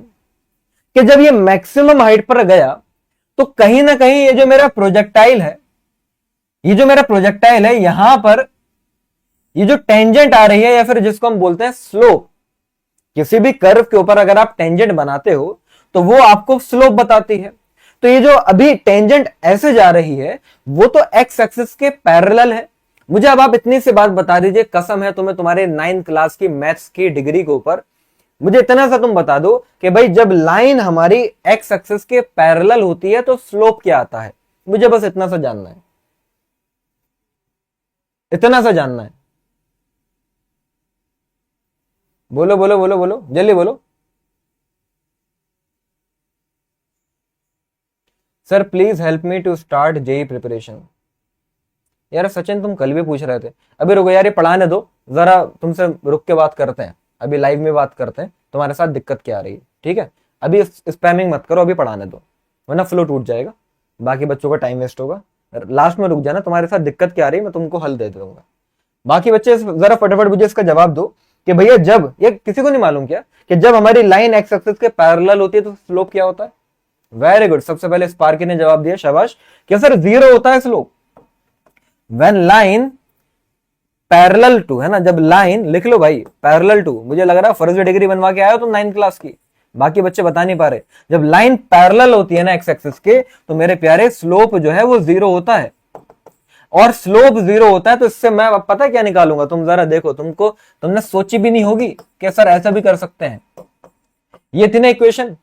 कि जब ये मैक्सिमम हाइट पर गया तो कहीं ना कहीं ये जो मेरा प्रोजेक्टाइल है, ये जो मेरा प्रोजेक्टाइल है, यहां पर ये जो टेंजेंट आ रही है, या फिर जिसको हम बोलते हैं स्लोप, किसी भी कर्व के ऊपर अगर आप टेंजेंट बनाते हो तो वो आपको स्लोप बताती है। तो ये जो अभी टेंजेंट ऐसे जा रही है वो तो एक्स एक्सिस के पैरेलल है। मुझे अब आप इतनी सी बात बता दीजिए, कसम है तुम्हें तुम्हारे 9th क्लास की मैथ्स की डिग्री के ऊपर, मुझे इतना सा तुम बता दो कि भाई जब लाइन हमारी एक्स एक्सिस के पैरेलल होती है तो स्लोप क्या आता है। मुझे बस इतना सा जानना है, इतना सा जानना है। बोलो बोलो बोलो बोलो, जल्दी बोलो। Sir please help me to start JEE preparation. यार सचिन तुम कल भी पूछ रहे थे। अभी रुको यार, ये पढ़ाने दो जरा, तुमसे रुक के बात करते हैं, अभी लाइव में बात करते हैं तुम्हारे साथ दिक्कत क्या आ रही है। ठीक है, अभी स्पैमिंग मत करो, अभी पढ़ाने दो वरना फ्लो टूट जाएगा, बाकी बच्चों का टाइम वेस्ट होगा। लास्ट में रुक जाना, तुम्हारे साथ दिक्कत क्या आ रही है मैं तुमको हल दे दूंगा। बाकी बच्चे जरा फटाफट मुझे इसका जवाब दो कि भैया जब, ये किसी को नहीं मालूम क्या कि जब हमारी लाइन एक्स एक्सिस के पैरेलल होती है तो स्लोप क्या होता है। वेरी गुड, सबसे पहले स्पार्की ने जवाब दिया, शाबाश। क्या सर जीरो होता है slope when line parallel to, है ना, जब लाइन लिख लो भाई पैरेलल टू। मुझे लग रहा है फर्स्ट डिग्री बनवा के आए हो तुम 9th क्लास की, बाकी बच्चे बता नहीं पा रहे। जब लाइन पैरेलल होती है ना एक्स एक्सिस के तो मेरे प्यारे स्लोप जो है वो जीरो होता है। और स्लोप जीरो होता है तो इससे मैं पता क्या निकालूंगा, तुम जरा देखो, तुमने सोची भी नहीं होगी कि सर ऐसा भी कर सकते हैं। ये थी ना इक्वेशन,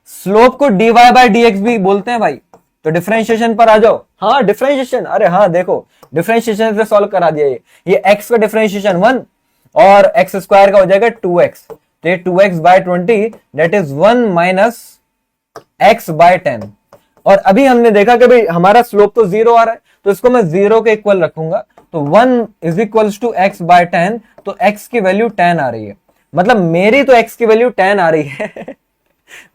स्लोप को dy बाय dx भी बोलते हैं भाई। तो डिफरेंशिएशन पर आ जाओ। हाँ डिफरेंशिएशन, अरे हाँ देखो डिफरेंशिएशन से सॉल्व करा दिया। ये x का डिफरेंशिएशन 1 और x स्क्वायर का हो जाएगा 2x, तो ये 2x by 20 that is 1 minus x by 10। और अभी हमने देखा कि भाई हमारा स्लोप तो जीरो आ रहा है तो इसको मैं जीरो के इक्वल रखूंगा, तो 1 is equal to x by 10, तो x की वैल्यू 10 आ रही है। मतलब मेरी तो x की वैल्यू 10 आ रही है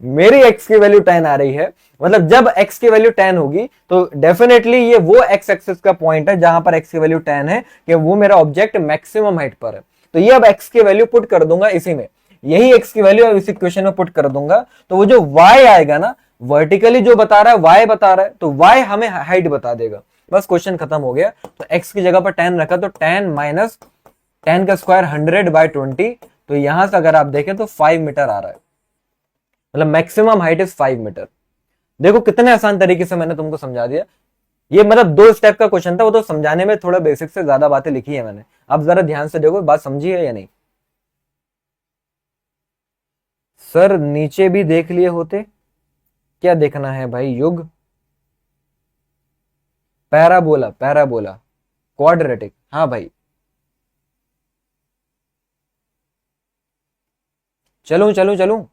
मेरी x की वैल्यू 10 आ रही है। मतलब जब x की वैल्यू 10 होगी तो डेफिनेटली ये वो x एक्सिस का पॉइंट है जहां पर x की वैल्यू 10 है कि वो मेरा ऑब्जेक्ट मैक्सिमम हाइट पर है। तो ये अब x की वैल्यू पुट कर दूंगा इसी में, यही x की वैल्यू अब इस इक्वेशन में पुट कर दूंगा। तो वो जो y आएगा ना, वर्टिकली जो बता रहा है y बता रहा है, तो y हमें हाइट बता देगा। बस क्वेश्चन खत्म हो गया। तो x की जगह पर 10 रखा तो 10 माइनस 10 का स्क्वायर 100 बाय 20, तो यहां से अगर आप देखें तो 5 मीटर आ रहा है। मतलब मैक्सिमम हाइट इज 5 मीटर। देखो कितने आसान तरीके से मैंने तुमको समझा दिया। ये मतलब 2 स्टेप का क्वेश्चन था, वो तो समझाने में थोड़ा बेसिक से ज्यादा बातें लिखी है मैंने। अब जरा ध्यान से देखो, बात समझी है या नहीं। सर नीचे भी देख लिए होते, क्या देखना है भाई, युग, पैराबोला, पैराबोला, क्वाड्रेटिक, हाँ भाई। चलूं चलूं चलूं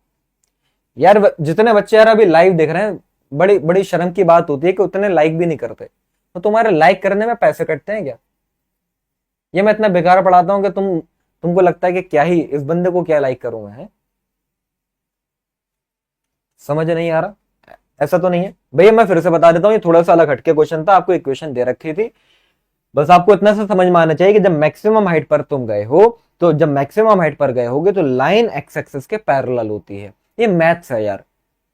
यार, जितने बच्चे यार अभी लाइव देख रहे हैं, बड़ी बड़ी शर्म की बात होती है कि उतने लाइक भी नहीं करते। तो तुम्हारे लाइक करने में पैसे कटते हैं क्या? ये मैं इतना बेकार पढ़ाता हूं कि तुमको लगता है कि क्या ही इस बंदे को क्या लाइक करूं मैं, है? समझ नहीं आ रहा? ऐसा तो नहीं है भैया। मैं फिर से बता देता हूँ, ये थोड़ा सा अलग हटके क्वेश्चन था, आपको इक्वेशन दे रखी थी। बस आपको इतना सा समझ में आना चाहिए कि जब मैक्सिमम हाइट पर तुम गए हो, तो जब मैक्सिमम हाइट पर गए होगे तो लाइन एक्स एक्सिस के पैरेलल होती है। ये मैथ्स है यार,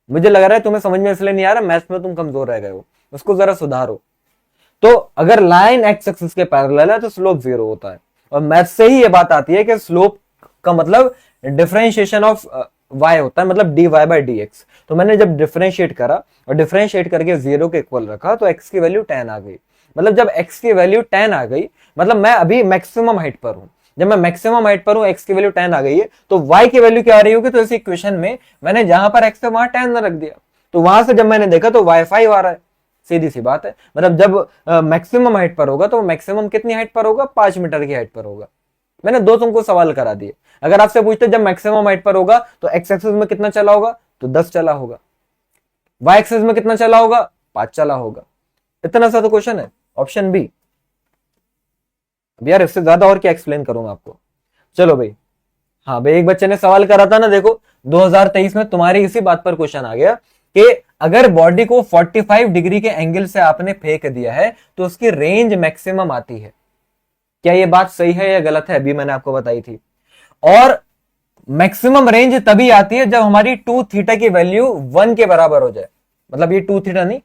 मुझे लग रहा है तुम्हें समझ में इसलिए नहीं आ रहा, मैथ्स में तुम कमजोर रह गए हो, उसको जरा सुधारो। तो अगर लाइन एक्स एक्सिस के पैरेलल है तो स्लोप जीरो होता है। और मैथ्स से ही ये बात आती है कि स्लोप का मतलब डिफरेंशिएशन ऑफ y होता है, मतलब dy बाय dx। तो मैंने जब डिफरेंशिएट करा और डिफरेंशिएट करके जीरो के इक्वल रखा तो x की वैल्यू 10 आ गई। मतलब जब x की वैल्यू 10 आ गई, मतलब मैं अभी मैक्सिमम हाइट पर हूं। जब मैं मैक्सिमम हाइट पर हूं, x की वैल्यू 10 आ गई है, तो y की वैल्यू क्या आ रही होगी? तो इस इक्वेशन में मैंने जहां पर x है वहां 10 रख दिया, तो वहां से जब मैंने देखा तो y 5 आ रहा है। सीधी सी बात है। मतलब जब मैक्सिमम हाइट पर होगा तो मैक्सिमम कितनी हाइट पर होगा? 5 मीटर की हाइट पर होगा। मैंने दो तुमको सवाल करा दिए। अगर आपसे पूछते जब मैक्सिमम हाइट पर होगा तो एक्स एक्सिस में कितना चला होगा? तो 10 चला होगा। वाई एक्सिस में कितना चला होगा? 5 चला होगा। इतना सा तो क्वेश्चन है, ऑप्शन बी। अब यार इससे ज्यादा और क्या एक्सप्लेन करूंगा आपको। चलो भाई, हाँ भाई, एक बच्चे ने सवाल करा था ना, देखो 2023 में तुम्हारी इसी बात पर क्वेश्चन आ गया कि अगर बॉडी को 45 डिग्री के एंगल से आपने फेंक दिया है तो उसकी रेंज मैक्सिमम आती है। क्या ये बात सही है या गलत है? अभी मैंने आपको बताई थी। और मैक्सिमम रेंज तभी आती है जब हमारी 2 थीटा की वैल्यू 1 के बराबर हो जाए। मतलब ये 2 थीटा नहीं,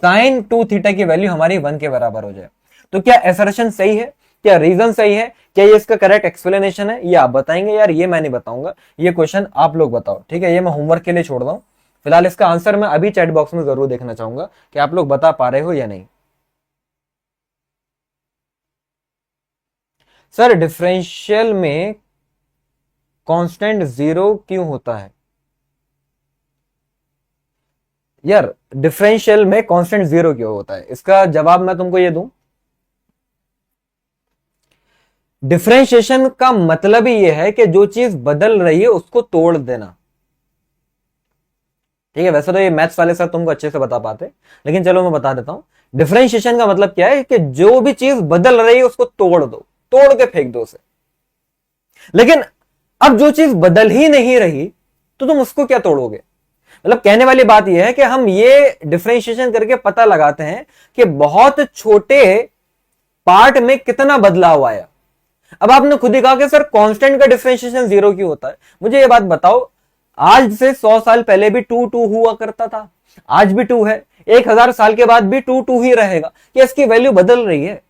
sin 2 थीटा की वैल्यू हमारी 1 के बराबर हो जाए। तो क्या एसर्शन सही है क्या रीजन सही है, क्या ये इसका करेक्ट एक्सप्लेनेशन है, ये आप बताएंगे यार, ये मैं नहीं बताऊंगा, ये क्वेश्चन आप लोग बताओ, ठीक है। ये मैं होमवर्क के लिए छोड़ रहा हूं। फिलहाल इसका आंसर मैं अभी चैट बॉक्स में जरूर देखना चाहूंगा कि आप लोग बता पा रहे हो या नहीं। सर डिफरेंशियल में कांस्टेंट जीरो क्यों होता है? यार डिफरेंशियल में कांस्टेंट जीरो क्यों होता है, इसका जवाब मैं तुमको ये दूं। डिफरेंशिएशन का मतलब ही ये है कि जो चीज बदल रही है उसको तोड़ देना, ठीक है। वैसे तो ये मैथ्स वाले सर तुमको अच्छे से बता पाते, लेकिन चलो मैं बता देता हूं। डिफरेंशिएशन का मतलब क्या है कि जो भी चीज बदल रही है उसको तोड़ दो, तोड़ के फेंक दो उसे। लेकिन अब जो चीज बदल ही नहीं रही तो तुम उसको क्या तोड़ोगे? मतलब कहने वाली बात यह है कि हम ये डिफरेंशिएशन करके पता लगाते हैं कि बहुत छोटे पार्ट में कितना बदलाव आया। अब आपने खुद ही कहा कि सर कांस्टेंट का डिफरेंशिएशन जीरो क्यों होता है। मुझे ये बात बताओ, आज से 100 साल पहले भी टू टू हुआ करता था, आज भी टू है, 1000 साल के बाद भी टू टू ही रहेगा, कि इसकी वैल्यू बदल रही है?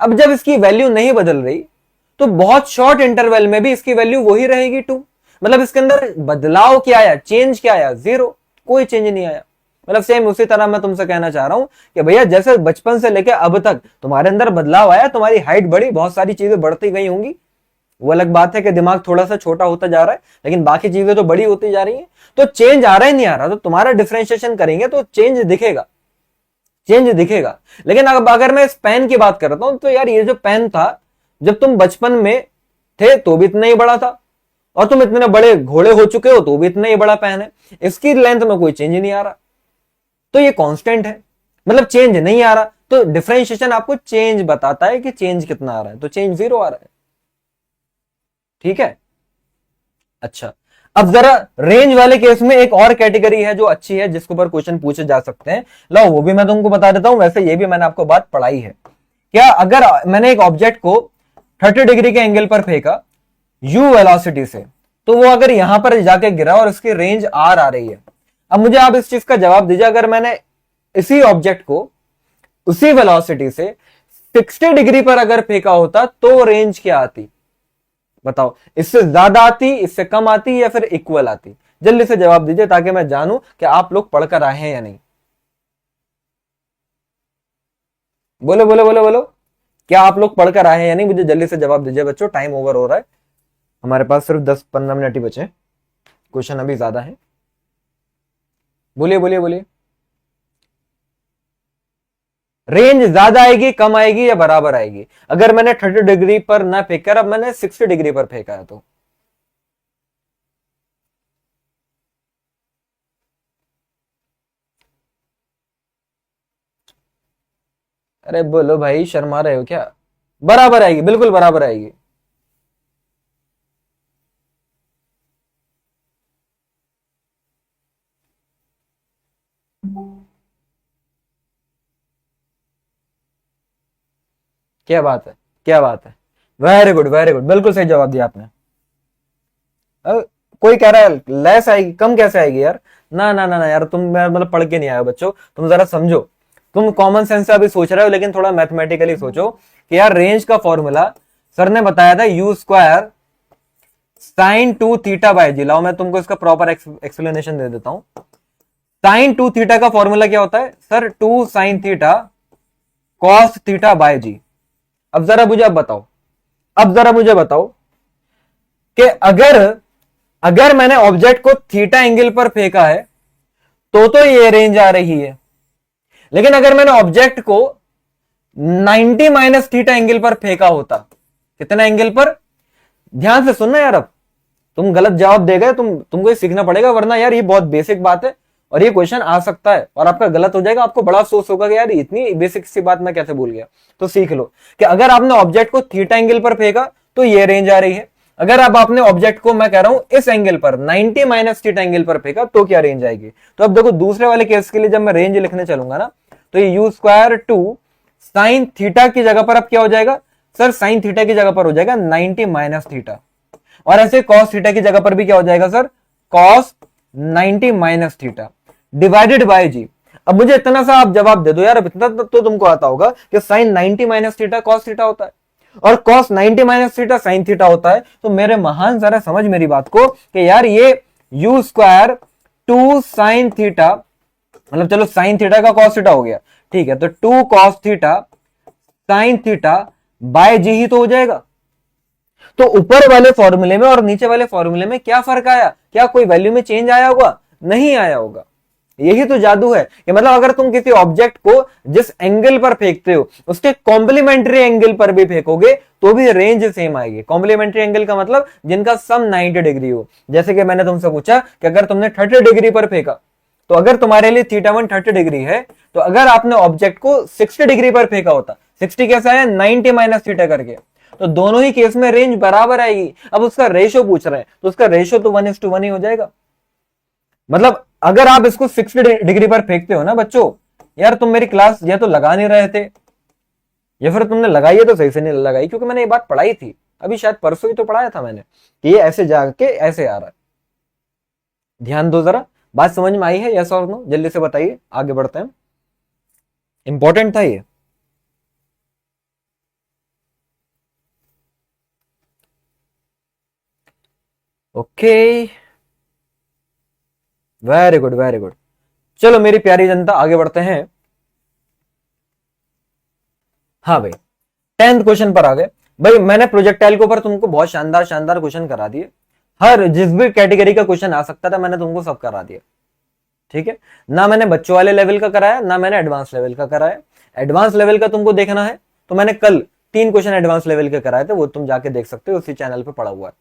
अब जब इसकी वैल्यू नहीं बदल रही तो बहुत शॉर्ट इंटरवल में भी इसकी वैल्यू वही रहेगी, टू। मतलब इसके अंदर बदलाव क्या आया, चेंज क्या आया? जीरो, कोई चेंज नहीं आया। मतलब सेम उसी तरह मैं तुमसे कहना चाह रहा हूं कि भैया जैसे बचपन से लेकर अब तक तुम्हारे अंदर बदलाव आया, तुम्हारी हाइट बढ़ी, बहुत सारी चीजें बढ़ती गई होंगी, वो अलग बात है कि दिमाग थोड़ा सा छोटा होता जा रहा है, लेकिन बाकी चीजें तो बड़ी होती जा रही हैं। तो चेंज आ रहा है नहीं आ रहा, तो तुम्हारा डिफरेंशिएशन करेंगे तो चेंज दिखेगा, चेंज दिखेगा। लेकिन अब अगर मैं इस पेन की बात करता हूं तो यार ये जो पेन था, जब तुम बचपन में थे तो भी इतना ही बड़ा था, और तुम इतने बड़े घोड़े हो चुके हो तो भी इतना ही बड़ा पेन है, इसकी लेंथ में कोई चेंज नहीं आ रहा, तो ये कांस्टेंट है, मतलब चेंज नहीं आ रहा। तो डिफरेंशिएशन आपको चेंज बताता है कि चेंज कितना आ रहा है, तो चेंज जीरो आ रहा है, ठीक है। अच्छा, अब जरा रेंज वाले केस में एक और कैटेगरी है जो अच्छी है, जिसके ऊपर क्वेश्चन पूछे जा सकते हैं, लो वो भी मैं तुमको बता देता हूं। वैसे ये भी मैंने आपको बात पढ़ाई है। क्या अगर मैंने एक ऑब्जेक्ट को 30 डिग्री के एंगल पर फेंका u वेलोसिटी से, तो वो अगर यहां पर जाके गिरा और इसकी रेंज r आ रही है। अब मुझे आप इस चीज का जवाब दीजिए, अगर मैंने इसी ऑब्जेक्ट को उसी वेलोसिटी से 60 डिग्री पर अगर फेंका होता तो रेंज क्या आती? बताओ, इससे ज्यादा आती, इससे कम आती, या फिर इक्वल आती? जल्दी से जवाब दीजिए ताकि मैं जानूं कि आप लोग पढ़कर आए हैं या नहीं। बोलो बोलो बोलो बोलो, क्या आप लोग पढ़कर आए हैं या नहीं? मुझे जल्दी से जवाब दीजिए बच्चों, टाइम ओवर हो रहा है, हमारे पास सिर्फ 10-15 मिनट ही बचे, क्वेश्चन अभी ज्यादा है। बोलिए बोलिए बोलिए, रेंज ज्यादा आएगी, कम आएगी, या बराबर आएगी अगर मैंने 30 डिग्री पर ना फेंककर अब मैंने 60 डिग्री पर फेंका है तो? अरे बोलो भाई, शर्मा रहे हो क्या? बराबर आएगी, बिल्कुल बराबर आएगी। क्या बात है, क्या बात है, वेरी गुड वेरी गुड, बिल्कुल सही जवाब दिया आपने। कोई कह रहा है लेस आएगी, कम कैसे आएगी यार? ना ना ना ना यार, तुम मतलब पढ़ के नहीं आए हो बच्चों, तुम जरा समझो। तुम कॉमन सेंस से अभी सोच रहे हो, लेकिन थोड़ा मैथमेटिकली सोचो कि यार रेंज का फॉर्मूला सर ने बताया था u square sine 2 theta by g. लाओ मैं तुमको इसका प्रॉपर एक्सप्लेनेशन दे देता हूं। साइन 2 थीटा का फॉर्मूला क्या होता है sir? 2 sine theta cos theta by g. अब जरा मुझे बताओ, अब जरा मुझे बताओ कि अगर मैंने ऑब्जेक्ट को थीटा एंगल पर फेंका है तो ये रेंज आ रही है, लेकिन अगर मैंने ऑब्जेक्ट को 90 माइनस थीटा एंगल पर फेंका होता, कितना एंगल पर? ध्यान से सुनना यार, अब तुम गलत जवाब दे गए, तुमको ये सीखना पड़ेगा, वरना यार ये बहुत बेसिक बात है और ये क्वेश्चन आ सकता है और आपका गलत हो जाएगा, आपको बड़ा अफसोस होगा कि यार इतनी बेसिक सी बात मैं कैसे भूल गया। तो सीख लो कि अगर आपने ऑब्जेक्ट को थीटा एंगल पर फेंका तो ये रेंज आ रही है, अगर अब आपने ऑब्जेक्ट को, मैं कह रहा हूं इस एंगल पर 90 माइनस थीटा एंगल पर फेंका तो क्या रेंज आएगी? तो अब देखो दूसरे वाले केस के लिए जब मैं रेंज लिखने चलूंगा ना, तो ये यू स्क्वायर 2 साइन थीटा की जगह पर अब क्या हो जाएगा सर? साइन थीटा की जगह पर हो जाएगा 90 माइनस थीटा, और ऐसे कॉस थीटा की जगह पर भी क्या हो जाएगा sir? Cos 90 minus theta divided by g. अब मुझे इतना सा आप जवाब दे दो यार, अब इतना तो तुमको आता होगा कि sine 90 minus theta cos theta होता है। और cos 90 minus theta sine theta होता है। तो मेरे महान, जरा समझ मेरी बात को कि यार ये u स्क्वायर 2 साइन थीटा, मतलब चलो साइन थीटा का cos थीटा हो गया, ठीक है, तो 2 cos theta sine theta by g ही तो हो जाएगा। तो ऊपर वाले फॉर्मूले में और नीचे वाले फॉर्मूले में क्या फर्क आया? क्या कोई वैल्यू में चेंज आया होगा? नहीं आया होगा। यही तो जादू है कि मतलब अगर तुम किसी ऑब्जेक्ट को जिस एंगल पर फेंकते हो उसके कॉम्प्लीमेंट्री एंगल पर भी फेंकोगे तो भी रेंज सेम आएगी। कॉम्प्लीमेंट्री एंगल का मतलब जिनका सम 90 डिग्री हो। जैसे कि मैंने तुमसे पूछा कि अगर तुमने 30 डिग्री पर फेंका तो अगर तुम्हारे लिए θ1 30 डिग्री है, तो अगर आपने ऑब्जेक्ट को 60 डिग्री पर फेंका होता, 60 कैसा है? 90 माइनस थीटा करके, तो दोनों ही केस में रेंज बराबर आएगी। अब उसका रेशो पूछ रहे हैं तो उसका रेशो तो 1:1 ही हो जाएगा। मतलब अगर आप इसको 60 डिग्री पर फेंकते हो ना बच्चों, यार तुम मेरी क्लास या तो लगा नहीं रहे थे या फिर तुमने लगाई है तो सही से नहीं लगाई, क्योंकि मैंने ये बात पढ़ाई थी अभी, शायद परसों ही तो पढ़ाया था मैंने कि ये ऐसे जाके ऐसे आ रहा है। ध्यान दो जरा, बात समझ में आई है? यस और नो जल्दी से बताइए, आगे बढ़ते हैं। इंपॉर्टेंट था ये। Okay, very good very good. चलो मेरी प्यारी जनता आगे बढ़ते हैं। हाँ भाई, 10th क्वेश्चन पर आ गए। भाई मैंने प्रोजेक्टाइल के ऊपर तुमको बहुत शानदार शानदार क्वेश्चन करा दिए। हर जिस भी कैटेगरी का क्वेश्चन आ सकता था मैंने तुमको सब करा दिया, ठीक है ना। मैंने बच्चों वाले लेवल का कराया ना मैंने एडवांस लेवल का कराया। एडवांस लेवल का तुमको देखना है तो मैंने कल 3 क्वेश्चन एडवांस लेवल के कराए थे, वो तुम जाके देख सकते हो, उसी चैनल पे पड़ा हुआ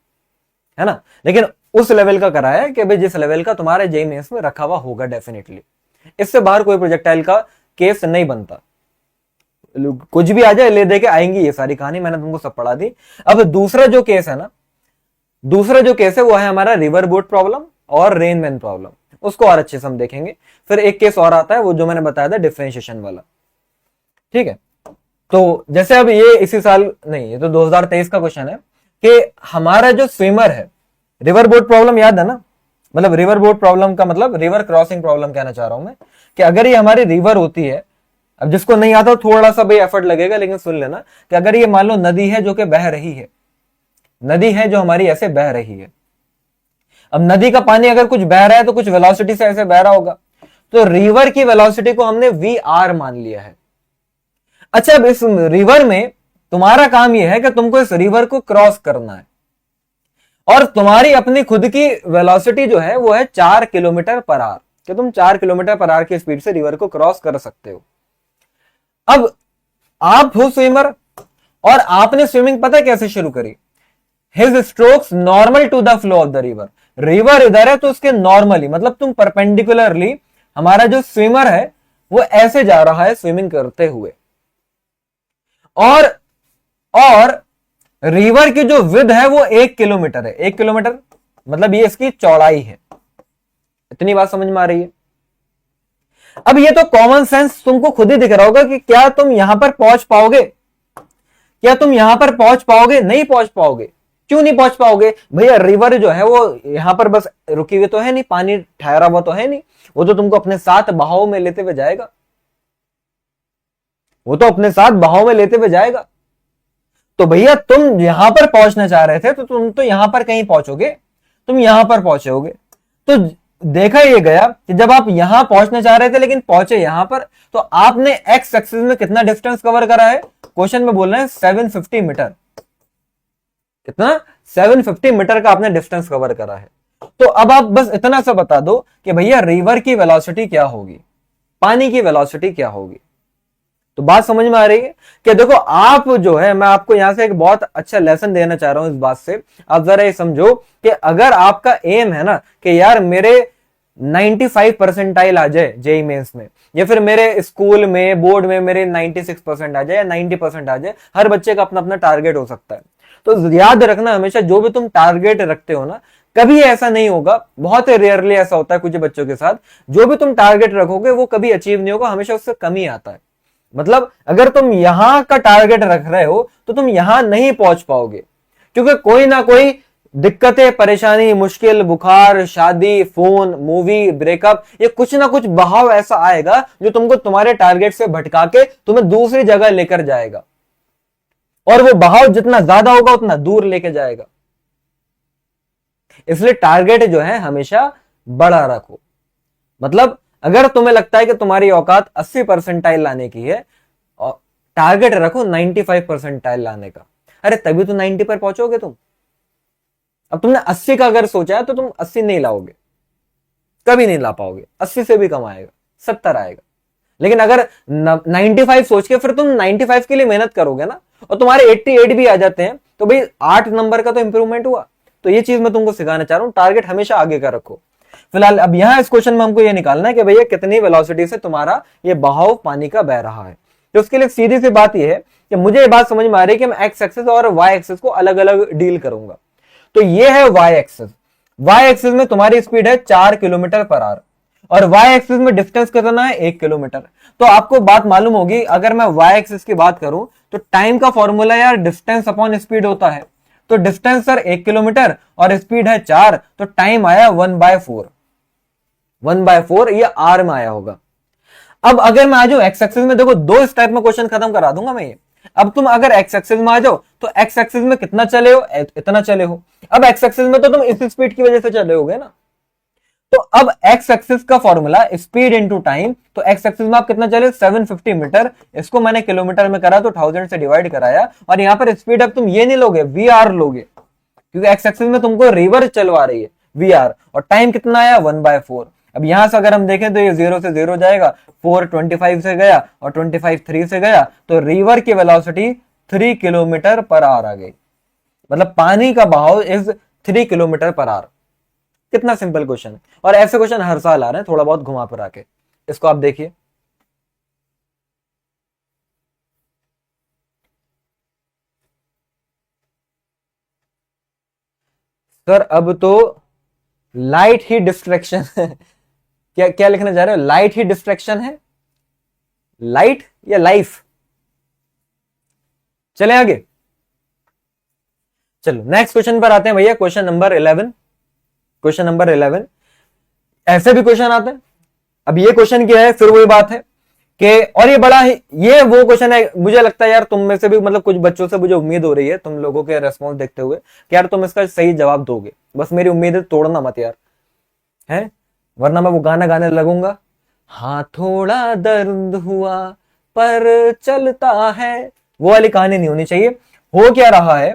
है ना। लेकिन उस लेवल का कराया है कि भाई जिस लेवल का तुम्हारे जेईई मेंस में रखा हुआ होगा डेफिनेटली। इससे बाहर कोई प्रोजेक्टाइल का केस नहीं बनता। कुछ भी आ जाए ले दे के आएंगी, ये सारी कहानी मैंने तुमको सब पढ़ा दी। अब दूसरा जो केस है ना, दूसरा जो केस है वो है हमारा रिवर बोट प्रॉब्लम और रेन मैन प्रॉब्लम, उसको और अच्छे से हम देखेंगे। फिर एक केस और आता है वो जो मैंने बताया था डिफरेंशिएशन वाला, ठीक है। तो जैसे अब ये इसी साल नहीं, ये तो 2023 का क्वेश्चन है कि हमारा जो स्विमर है, रिवर बोट प्रॉब्लम याद है ना, मतलब रिवर बोट प्रॉब्लम का मतलब रिवर क्रॉसिंग प्रॉब्लम कहना चाह रहा हूं मैं, कि अगर ये हमारी रिवर होती है, अब जिसको नहीं आता थोड़ा सा भाई एफर्ट लगेगा, लेकिन सुन लेना कि अगर ये मान लो नदी है जो कि बह रही है, नदी है जो हमारी ऐसे बह रही है। अब नदी का पानी अगर कुछ बह रहा है तो कुछ वेलोसिटी से ऐसे बह रहा होगा, तो रिवर की वेलोसिटी को हमने वी आर मान लिया है। अच्छा, अब इस रिवर में तुम्हारा काम यह है कि तुमको इस रिवर को क्रॉस करना है, और तुम्हारी अपनी खुद की वेलोसिटी जो है वो है 4 किलोमीटर पर आवर, कि तुम 4 किलोमीटर पर आवर की स्पीड से रिवर को क्रॉस कर सकते हो। अब आप हो स्विमर और आपने स्विमिंग पता कैसे शुरू करी? His strokes normal to the flow of the river. River इधर है तो उसके नॉर्मली, मतलब तुम परपेंडिकुलरली, हमारा जो स्विमर है वो ऐसे जा रहा है स्विमिंग करते हुए, और रिवर की जो विड्थ है वो 1 किलोमीटर है। 1 किलोमीटर मतलब ये इसकी चौड़ाई है। इतनी बात समझ में आ रही है? अब ये तो कॉमन सेंस तुमको खुद ही दिख रहा होगा कि क्या तुम यहां पर पहुंच पाओगे? क्या तुम यहां पर पहुंच पाओगे? नहीं पहुंच पाओगे। क्यों नहीं पहुंच पाओगे? भैया रिवर जो है वो यहां पर बस रुकी हुई तो है नहीं, पानी ठहरा हुआ तो है नहीं, वो तो तुमको अपने साथ बहाव में लेते हुए जाएगा, वो तो अपने साथ बहाव में लेते हुए जाएगा। तो भैया तुम यहां पर पहुंचना चाह रहे थे तो तुम तो यहां पर कहीं पहुंचोगे, तुम यहां पर पहुंचोगे। तो देखा ये गया कि जब आप यहां पहुंचना चाह रहे थे लेकिन पहुंचे यहां पर, तो आपने एक्स एक्सिस में कितना डिस्टेंस कवर करा है? क्वेश्चन में बोल रहे हैं 750 मीटर। कितना? 750 मीटर का आपने डिस्टेंस कवर करा है। तो अब आप बस इतना सा बता दो कि भैया रिवर की वेलोसिटी क्या होगी, पानी की वेलोसिटी क्या होगी। तो बात समझ में आ रही है कि देखो आप जो है, मैं आपको यहां से एक बहुत अच्छा लेसन देना चाह रहा हूं इस बात से। आप जरा ये समझो कि अगर आपका एम है ना कि यार मेरे 95 परसेंटाइल आ जाए जेईई मेंस में, या फिर मेरे स्कूल में बोर्ड में मेरे 96% आ जाए या 90% आ जाए, हर बच्चे का अपना अपना टारगेट हो सकता है। तो याद रखना हमेशा जो भी तुम टारगेट रखते हो ना, कभी ऐसा नहीं होगा, बहुत रेयरली ऐसा होता है कुछ बच्चों के साथ, जो भी तुम टारगेट रखोगे वो कभी अचीव नहीं होगा, हमेशा उससे कम ही आता है। मतलब अगर तुम यहां का टारगेट रख रहे हो तो तुम यहां नहीं पहुंच पाओगे, क्योंकि कोई ना कोई दिक्कतें, परेशानी, मुश्किल, बुखार, शादी, फोन, मूवी, ब्रेकअप, ये कुछ ना कुछ बहाव ऐसा आएगा जो तुमको तुम्हारे टारगेट से भटका के तुम्हें दूसरी जगह लेकर जाएगा। और वो बहाव जितना ज्यादा होगा उतना दूर लेके जाएगा। इसलिए टारगेट जो है हमेशा बड़ा रखो। मतलब अगर तुम्हें लगता है कि तुम्हारी औकात 80 परसेंटाइल लाने की है और टारगेट रखो 95 परसेंटाइल लाने का। अरे तभी तो 90 पर पहुंचोगे तुम। अब तुमने 80 का अगर सोचा है तो तुम 80 नहीं लाओगे, कभी नहीं ला पाओगे। 80 से भी कम आएगा, 70 आएगा। लेकिन अगर 95 सोच के फिर तुम 95 के लिए मेहनत करोगे ना, और तुम्हारे 88 भी आ जाते हैं, तो भाई 8 नंबर का तो इंप्रूवमेंट हुआ। तो ये चीज मैं तुमको सिखाना चाह रहा हूं, टारगेट हमेशा आगे का रखो। फिलहाल अब यहां इस क्वेश्चन में हमको ये निकालना है कि भैया कितनी वेलोसिटी से तुम्हारा ये बहाव पानी का बह रहा है। तो उसके लिए सीधी सी बात यह है कि मुझे ये बात समझ में आ रही है कि मैं एक्स एक्सिस और वाई एक्सिस को अलग अलग डील करूंगा। तो ये है वाई एक्सिस। वाई एक्सिस में तुम्हारी स्पीड है 4 किलोमीटर पर आवर और वाई एक्सिस में डिस्टेंस कितना है 1 किलोमीटर। तो आपको बात मालूम होगी, अगर मैं वाई एक्सिस की बात करूं तो टाइम का फॉर्मूला यार डिस्टेंस अपॉन स्पीड होता है। तो डिस्टेंस सर 1 किलोमीटर और स्पीड है 4, तो टाइम आया 1/4। 1/4 ये आर में आया होगा। अब अगर मैं आ जाऊं एक्स एक्सिस में, देखो दो स्टेप में क्वेश्चन खत्म करा दूंगा मैं ये। अब तुम अगर एक्स एक्सिस में आ जाओ तो एक्स एक्सिस में कितना चले हो, इतना चले हो। अब एक्स एक्सिस में तो तुम इस स्पीड की वजह से चले होगे ना। तो अब एक्स एक्सिस का फॉर्मूला स्पीड इनटू टाइम, तो एक्स एक्सिस में आप कितना चले 750 मीटर। इसको मैंने किलोमीटर में करा तो 1000 से डिवाइड कराया, और यहां पर स्पीड अब तुम ये नहीं लोगे वी आर लोगे, क्योंकि एक्स एक्सिस में तुमको रिवर्स चलवा रही है वी आर। और टाइम कितना आया 1/4। अब यहां से अगर हम देखें तो ये 0 से 0 जाएगा, 4 25 से गया और 25 3 से गया, तो रिवर की वेलोसिटी 3 किलोमीटर पर आवर आ गई। मतलब पानी का बहाव इज 3 किलोमीटर पर आवर। कितना सिंपल क्वेश्चन है। और ऐसे क्वेश्चन हर साल आ रहे हैं, थोड़ा बहुत घुमा फिरा के। इसको आप देखिए, सर अब तो लाइट ही डिस्ट्रैक्शन है। क्या क्या लिखना चाह रहे हो, लाइट ही डिस्ट्रैक्शन है, लाइट या लाइफ? चले आगे, चलो नेक्स्ट क्वेश्चन पर आते हैं भैया। Question number 11। क्वेश्चन नंबर 11 ऐसे भी क्वेश्चन आते हैं। अब ये क्वेश्चन क्या है, फिर वही बात है कि, और ये बड़ा ही, ये वो क्वेश्चन है, मुझे लगता है यार तुम में से भी, मतलब कुछ बच्चों से मुझे उम्मीद हो रही है तुम लोगों के रेस्पॉन्स देखते हुए कि यार तुम इसका सही जवाब दोगे। बस मेरी उम्मीद है, तोड़ना मत यार, है, वरना मैं वो गाना गाने लगूंगा, हाँ थोड़ा दर्द हुआ पर चलता है, वो वाली कहानी नहीं होनी चाहिए। हो क्या रहा है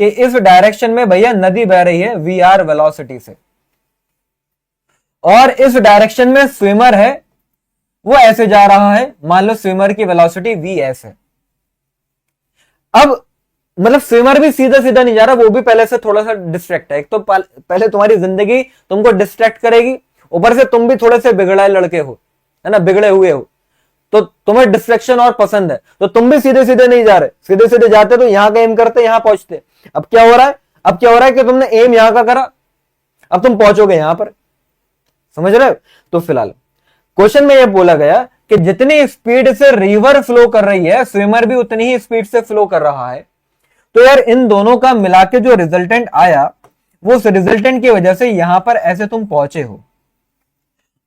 कि इस डायरेक्शन में भैया नदी बह रही है वी आर वेलोसिटी से, और इस डायरेक्शन में स्विमर है, वो ऐसे जा रहा है। मान लो स्विमर की वेलोसिटी वी एस है। अब मतलब स्विमर भी सीधा सीधा नहीं जा रहा, वो भी पहले से थोड़ा सा डिस्ट्रैक्ट है। एक तो पहले तुम्हारी जिंदगी तुमको डिस्ट्रैक्ट करेगी, ऊपर से तुम भी थोड़े से बिगड़ाए लड़के हो, है ना, बिगड़े हुए हो, तो तुम्हें डिस्ट्रैक्शन और पसंद है, तो तुम भी सीधे सीधे नहीं जा रहे। सीधे सीधे जाते तो यहां का एम करते, यहां पहुंचते। अब क्या हो रहा है, अब क्या हो रहा है कि तुमने एम यहां का करा, अब तुम पहुंचोगे यहां पर, समझ रहे हो। तो फिलहाल क्वेश्चन में यह बोला गया कि जितनी स्पीड से रिवर फ्लो कर रही है, स्विमर भी उतनी ही स्पीड से फ्लो कर रहा है। तो यार इन दोनों का मिला के जो रिजल्टेंट आया, वो उस रिजल्टेंट की वजह से यहां पर ऐसे तुम पहुंचे हो।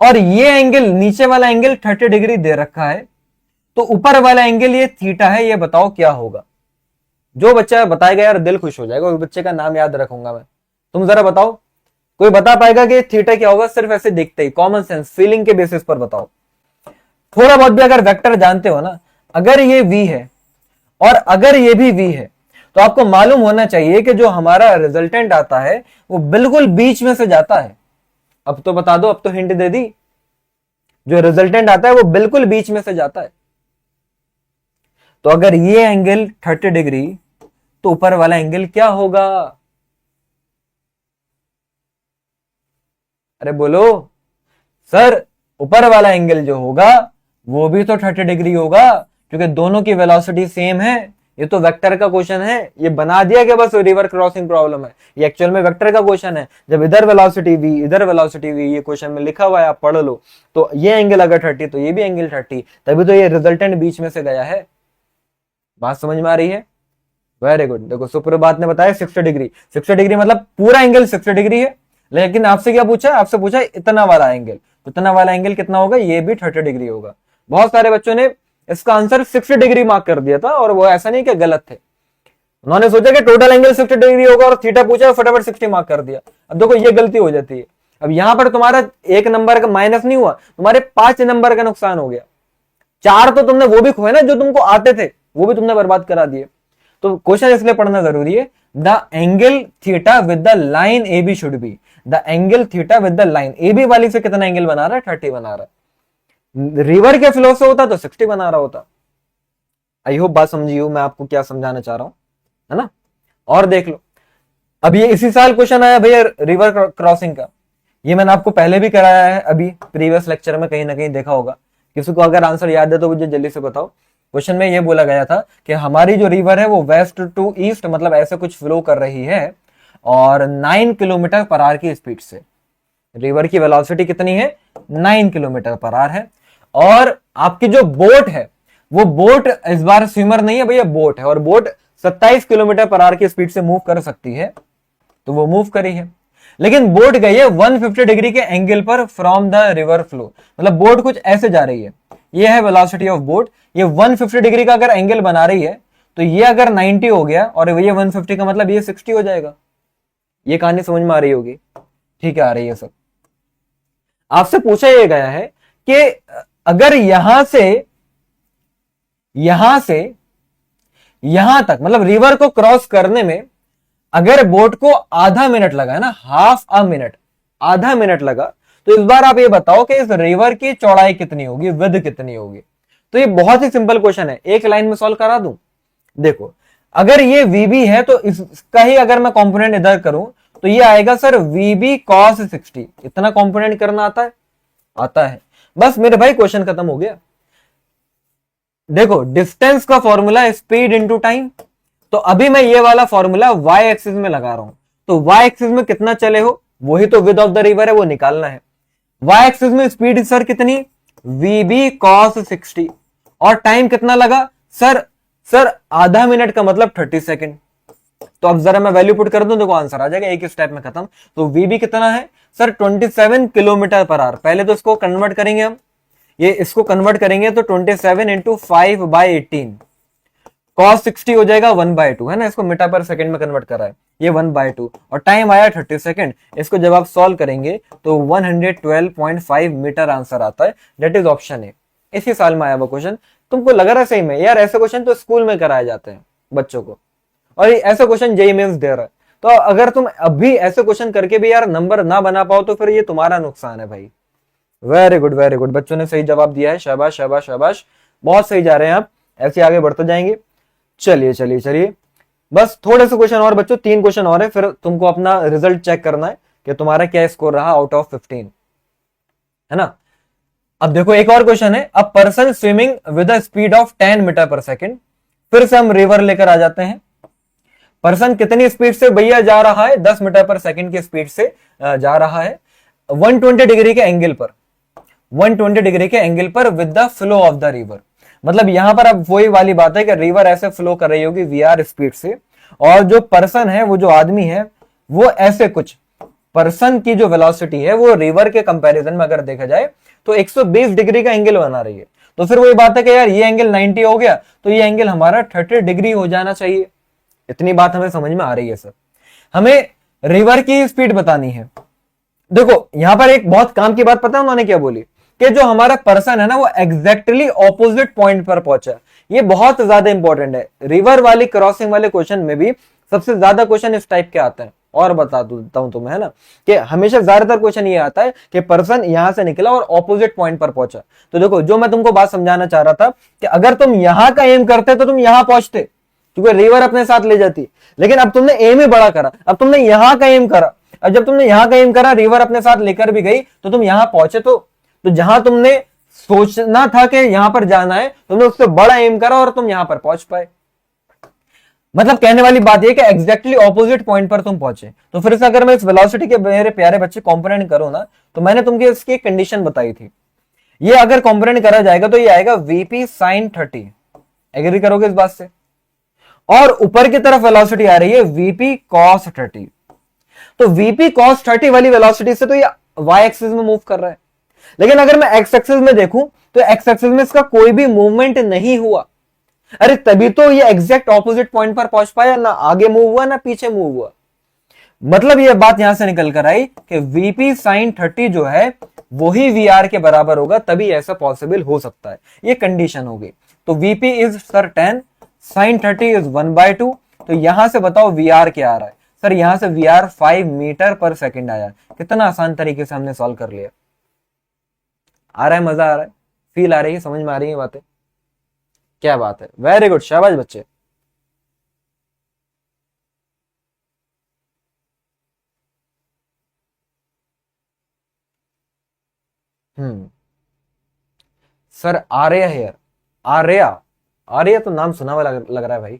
और ये एंगल, नीचे वाला एंगल 30 डिग्री दे रखा है, तो ऊपर वाला एंगल ये थीटा है। ये बताओ क्या होगा। जो बच्चा बताएगा यार दिल खुश हो जाएगा, उस बच्चे का नाम याद रखूंगा मैं। तुम जरा बताओ, कोई बता पाएगा कि थीटा क्या होगा? सिर्फ ऐसे देखते ही, कॉमन सेंस, फीलिंग के बेसिस पर बताओ। थोड़ा बहुत भी अगर वेक्टर जानते हो ना, अगर ये v है और अगर ये भी v है, तो आपको मालूम होना चाहिए कि जो हमारा रिजल्टेंट आता है वो बिल्कुल बीच में से जाता है। अब तो बता दो, अब तो हिंट दे दी। जो रिजल्टेंट आता है वो बिल्कुल बीच में से जाता है। तो अगर ये एंगल 30 डिग्री, तो ऊपर वाला एंगल क्या होगा? अरे बोलो सर, ऊपर वाला एंगल जो होगा वो भी तो 30 डिग्री होगा, क्योंकि दोनों की वेलोसिटी सेम है। ये तो वेक्टर का क्वेश्चन है, ये बना दिया कि बस रिवर क्रॉसिंग प्रॉब्लम है। ये एक्चुअल में वेक्टर का क्वेश्चन है। जब इधर वेलोसिटी v, इधर वेलोसिटी v, ये क्वेश्चन में लिखा हुआ है, आप पढ़ लो। तो ये एंगल अगर 30, तो ये भी एंगल 30, तभी तो ये रिजल्टेंट बीच में से गया है। बात समझ में आ रही है? Very good. देखो सुप्रभात ने बताया 60 डिग्री। 60 डिग्री मतलब पूरा एंगल 60 डिग्री है, लेकिन आपसे क्या पूछा? आपसे पूछा इतना वाला एंगल। इतना वाला एंगल कितना होगा? ये भी 30 डिग्री होगा। बहुत सारे बच्चों ने इसका आंसर 60 डिग्री मार्क कर दिया था, और वो ऐसा नहीं कि गलत थे। उन्होंने सोचा कि टोटल एंगल 60 डिग्री होगा और थीटा पूछा, फटाफट 60 मार्क कर दिया। अब देखो ये गलती हो जाती है। अब यहां पर तुम्हारा 1 नंबर का माइनस नहीं हुआ, तुम्हारे 5 नंबर का नुकसान हो गया। 4 तो तुमने वो भी खोए ना जो तुमको आते थे, वो भी तुमने बर्बाद करा दिए। तो क्वेश्चन इसलिए पढ़ना जरूरी है। The angle theta with the line A B should be, the angle theta with the line A B वाली से कितना एंगल बना रहा है? 30 बना रहा है। रिवर के फ्लो से होता तो 60 बना रहा होता। आई होप बात समझी हो मैं आपको क्या समझाना चाह रहा हूं, है ना। और देख लो, अब ये इसी साल क्वेश्चन आया भैया रिवर क्रॉसिंग का। ये मैंने आपको पहले भी कराया है, अभी प्रीवियस लेक्चर में कहीं ना कहीं देखा होगा। किसी को अगर आंसर याद है तो मुझे जल्दी से बताओ। क्वेश्चन में ये बोला गया था कि हमारी जो रिवर है वो वेस्ट टू ईस्ट मतलब ऐसे कुछ फ्लो कर रही है और 9 किलोमीटर पर आवर की स्पीड से। रिवर की वेलोसिटी कितनी है? 9 किलोमीटर पर आवर है। और आपकी जो बोट है वो बोट इस बार स्विमर नहीं है भैया, बोट है, और बोट 27 किलोमीटर पर आवर की स्पीड से मूव कर सकती है, तो वो मूव करी है। लेकिन बोट गई है 150 डिग्री के एंगल पर फ्रॉम द रिवर फ्लो, मतलब बोट कुछ ऐसे जा रही है। ये है वेलोसिटी ऑफ बोट। ये 150 डिग्री का अगर एंगल बना रही है तो ये अगर 90 हो गया और ये 150 का मतलब ये 60 हो जाएगा। ये कहानी समझ में आ रही होगी? ठीक है, आ रही है सब। आपसे पूछा यह गया है कि अगर यहां से यहां तक मतलब रिवर को क्रॉस करने में अगर बोट को आधा मिनट लगा है ना, हाफ अ मिनट, आधा मिनट लगा, तो इस बार आप ये बताओ कि इस रिवर की चौड़ाई कितनी होगी, विड्थ कितनी होगी। तो ये बहुत ही सिंपल क्वेश्चन है, एक लाइन में सॉल्व करा दूं। देखो अगर ये VB है तो इसका ही अगर मैं कंपोनेंट इधर करूं तो ये आएगा सर VB cos 60। इतना कंपोनेंट करना आता है? आता है। बस मेरे भाई क्वेश्चन खत्म हो गया। देखो डिस्टेंस का फॉर्मूला स्पीड इंटू टाइम, तो अभी मैं ये वाला फॉर्मूला y एक्सिस में लगा रहा हूं, तो y एक्सिस में कितना चले हो वही तो विड्थ ऑफ द रिवर है, वो निकालना है। y एक्सिस में स्पीड सर कितनी? VB cos 60। और टाइम कितना लगा सर आधा मिनट का मतलब 30 सेकेंड। तो अब जरा मैं वैल्यू पुट कर दूं, देखो आंसर आ जाएगा एक ही स्टेप में खत्म। तो VB कितना है सर? 27 kilometre per hour. पहले तो इसको कन्वर्ट करेंगे हम, ये इसको कन्वर्ट करेंगे तो 27 इंटू 5/18 cos 60 हो जाएगा 1/2, है ना। इसको मीटर पर सेकंड में कन्वर्ट करा है, ये 1/2 और टाइम आया 30 सेकंड। इसको जब आप सॉल्व करेंगे तो 112.5 मीटर आंसर आता है। That is option A. इसी साल में आया वो क्वेश्चन। तुमको लग रहा है सही में यार ऐसे क्वेश्चन तो स्कूल में कराए जाते हैं बच्चों को, और ऐसे क्वेश्चन जेईई मेंस दे रहा है। तो अगर तुम अभी ऐसे क्वेश्चन करके भी यार नंबर ना बना पाओ तो फिर ये तुम्हारा नुकसान है भाई। वेरी गुड वेरी गुड, बच्चों ने सही जवाब दिया है, शाबाश शाबाश शाबाश, बहुत सही जा रहे हैं आप, ऐसे आगे बढ़ते जाएंगे। चलिए चलिए चलिए, बस थोड़े से क्वेश्चन और बच्चों, 3 क्वेश्चन और है, फिर तुमको अपना रिजल्ट चेक करना है कि तुम्हारा क्या स्कोर रहा आउट ऑफ 15, है ना। अब देखो एक और क्वेश्चन है, a person swimming with a speed of 10 metre पर सेकेंड। फिर से हम रिवर लेकर आ जाते हैं। पर्सन कितनी स्पीड से भैया जा रहा है? 10 मीटर पर सेकेंड की स्पीड से जा रहा है 120 डिग्री के एंगल पर, 120 डिग्री के एंगल पर with the flow of the river. मतलब यहां पर अब वही वाली बात है कि रिवर ऐसे फ्लो कर रही होगी VR स्पीड से, और जो पर्सन है, वो जो आदमी है, वो ऐसे कुछ, पर्सन की जो वेलोसिटी है वो रिवर के कंपैरिजन में अगर देखा जाए तो 120 डिग्री का एंगल बना रही है। तो फिर वही बात है कि यार ये एंगल 90 हो गया तो ये एंगल हमारा 30 डिग्री हो जाना चाहिए। इतनी बात हमें समझ में आ रही है सर। हमें रिवर की स्पीड बतानी है। देखो यहां पर एक बहुत काम की बात पता है उन्होंने क्या बोली, कि जो हमारा पर्सन है ना वो एग्जैक्टली ऑपोजिट पॉइंट पर पहुंचा। ये बहुत ज्यादा इंपॉर्टेंट है। रिवर वाली क्रॉसिंग वाले क्वेश्चन में भी सबसे ज्यादा क्वेश्चन इस टाइप के आते हैं। और बता देता हूं तुम्हें, है ना, कि हमेशा ज्यादातर क्वेश्चन ये आता है कि पर्सन यहां से निकला और ऑपोजिट पॉइंट पर पहुंचा। तो देखो जो मैं तुमको बात समझाना चाह रहा था कि अगर तुम यहां का एम करते तो तुम यहां पहुंचते, क्योंकि रिवर अपने साथ ले जाती। लेकिन अब तुमने एम ही बड़ा करा, अब तुमने यहां का एम करा, अब जब तुमने यहां का एम करा, रिवर अपने साथ लेकर भी गई तो तुम यहां पहुंचे। तो जहां तुमने सोचना था कि यहां पर जाना है, तुमने उससे बड़ा एम करा और तुम यहां पर पहुंच पाए। मतलब कहने वाली बात यह कि एग्जैक्टली ऑपोजिट पॉइंट पर तुम पहुंचे। तो फिर से अगर मैं इस वेलोसिटी के मेरे प्यारे बच्चे कंपोनेंट करूं ना, तो मैंने तुमको इसकी कंडीशन बताई थी। ये अगर कंपोनेंट करा जाएगा तो ये आएगा VP sin 30। एग्री करोगे इस बात से? और ऊपर की तरफ वेलोसिटी आ रही है VP cos 30। तो VP cos 30 वाली वेलोसिटी से तो ये y एक्सिस में मूव कर रहा है। लेकिन अगर मैं x एक्सिस में देखूं तो x एक्सिस में इसका कोई भी मूवमेंट नहीं हुआ। अरे तभी तो ये एग्जैक्ट ऑपोजिट पॉइंट पर पहुंच पाया, ना आगे मूव हुआ ना पीछे मूव हुआ। मतलब ये बात यहां से निकल कर आई कि वीपी साइन 30 जो है वही वीआर के बराबर होगा, तभी ऐसा पॉसिबल हो सकता है, ये कंडीशन होगी। तो वीपी इज सर 10, साइन 30 इज 1/2। तो यहां से बताओ वीआर क्या आ रहा है सर, यहां से वीआर 5 मीटर पर सेकंड आया। कितना आसान तरीके से हमने सॉल्व कर लिया। आ रहा है, मजा आ रहा है, फील आ रही है, समझ में आ रही है बातें? क्या बात है, वेरी गुड, शाबाश बच्चे। हम्म। सर आर्या हेयर, आर्या, आर्या तो नाम सुना हुआ लग रहा है भाई।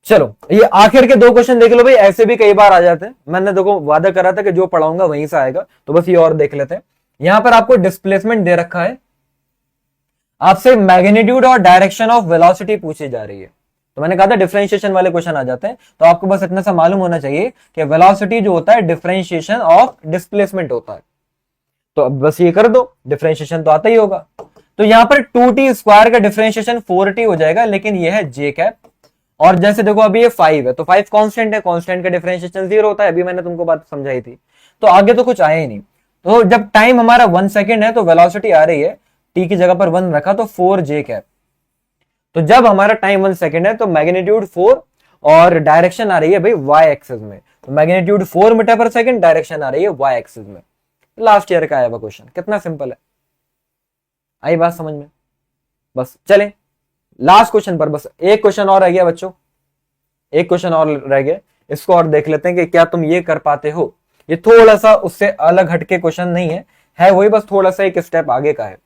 चलो ये आखिर के दो क्वेश्चन देख लो भाई, ऐसे भी कई बार आ जाते हैं। मैंने देखो वादा करा था कि जो पढ़ाऊंगा वहीं से आएगा, तो बस ये और देख लेते हैं। यहां पर आपको डिस्प्लेसमेंट दे रखा है, आपसे मैग्नीट्यूड और डायरेक्शन ऑफ वेलोसिटी पूछी जा रही है। तो मैंने कहा था डिफरेंशिएशन वाले क्वेश्चन आ जाते हैं, तो आपको बस इतना सा मालूम होना चाहिए कि वेलोसिटी जो होता है डिफरेंशिएशन ऑफ डिस्प्लेसमेंट होता है। तो अब बस ये कर दो, डिफरेंशिएशन तो आता ही होगा। तो यहां पर 2t² का डिफरेंशिएशन 4t हो जाएगा, लेकिन ये है जे कैप। और जैसे देखो अभी ये 5 है, तो 5 कांस्टेंट है, कांस्टेंट का डिफरेंशिएशन 0 होता है, अभी मैंने तुमको बात समझाई थी। तो आगे तो कुछ आया ही नहीं। तो जब टाइम हमारा 1 सेकेंड है तो वेलोसिटी आ रही है, टी की जगह पर 1 रखा तो 4 जे कैप। तो जब हमारा टाइम 1 सेकेंड है तो मैग्नीट्यूड 4 और डायरेक्शन आ रही है भाई वाई एक्सिस में। तो मैग्नीट्यूड 4 मीटर पर सेकेंड, डायरेक्शन आ रही है वाई एक्सिस में। लास्ट ईयर का आया हुआ क्वेश्चन, कितना सिंपल है, आई बात समझ में? बस चले लास्ट क्वेश्चन पर, बस एक क्वेश्चन और रह गया बच्चों, एक क्वेश्चन और रह गया, इसको और देख लेते हैं कि क्या तुम ये कर पाते हो। ये थोड़ा सा उससे अलग हटके क्वेश्चन नहीं है वही, बस थोड़ा सा एक स्टेप आगे का है।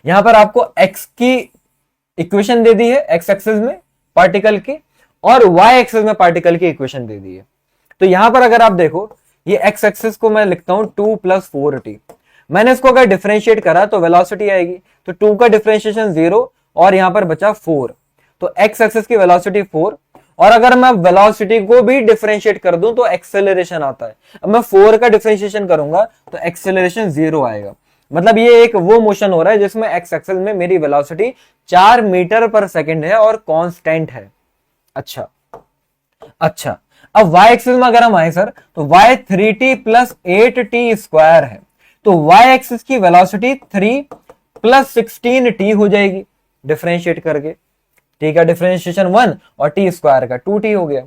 यहां पर आपको एक्स की इक्वेशन दे दी है, एक्स एक्सिस में पार्टिकल की, और वाई एक्सिस में पार्टिकल की इक्वेशन दे दी है। तो यहां पर अगर आप देखो, ये एक्स एक्सिस को मैं लिखता हूं 2 + 4t। मैंने इसको अगर डिफरेंशिएट करा तो वेलोसिटी आएगी, तो 2 का डिफरेंशिएशन 0 और यहां पर बचा 4। तो एक्स एक्सिस की वेलोसिटी 4, और अगर मैं वेलोसिटी को भी डिफरेंशिएट कर दूं तो एक्सेलरेशन आता है। अब मैं 4 का डिफरेंशिएशन करूंगा तो एक्सेलरेशन 0 आएगा। मतलब ये एक वो मोशन हो रहा है जिसमें एक्स एक्सिस में मेरी वेलोसिटी 4 मीटर पर सेकंड है और कांस्टेंट है। अच्छा अच्छा, अब y एक्सिस में अगर हम आए सर, तो y 3t + 8t² है। तो y एक्सिस की वेलोसिटी 3 + 16t हो जाएगी डिफरेंशिएट करके। t का डिफरेंशिएशन 1 और t² का 2t हो गया।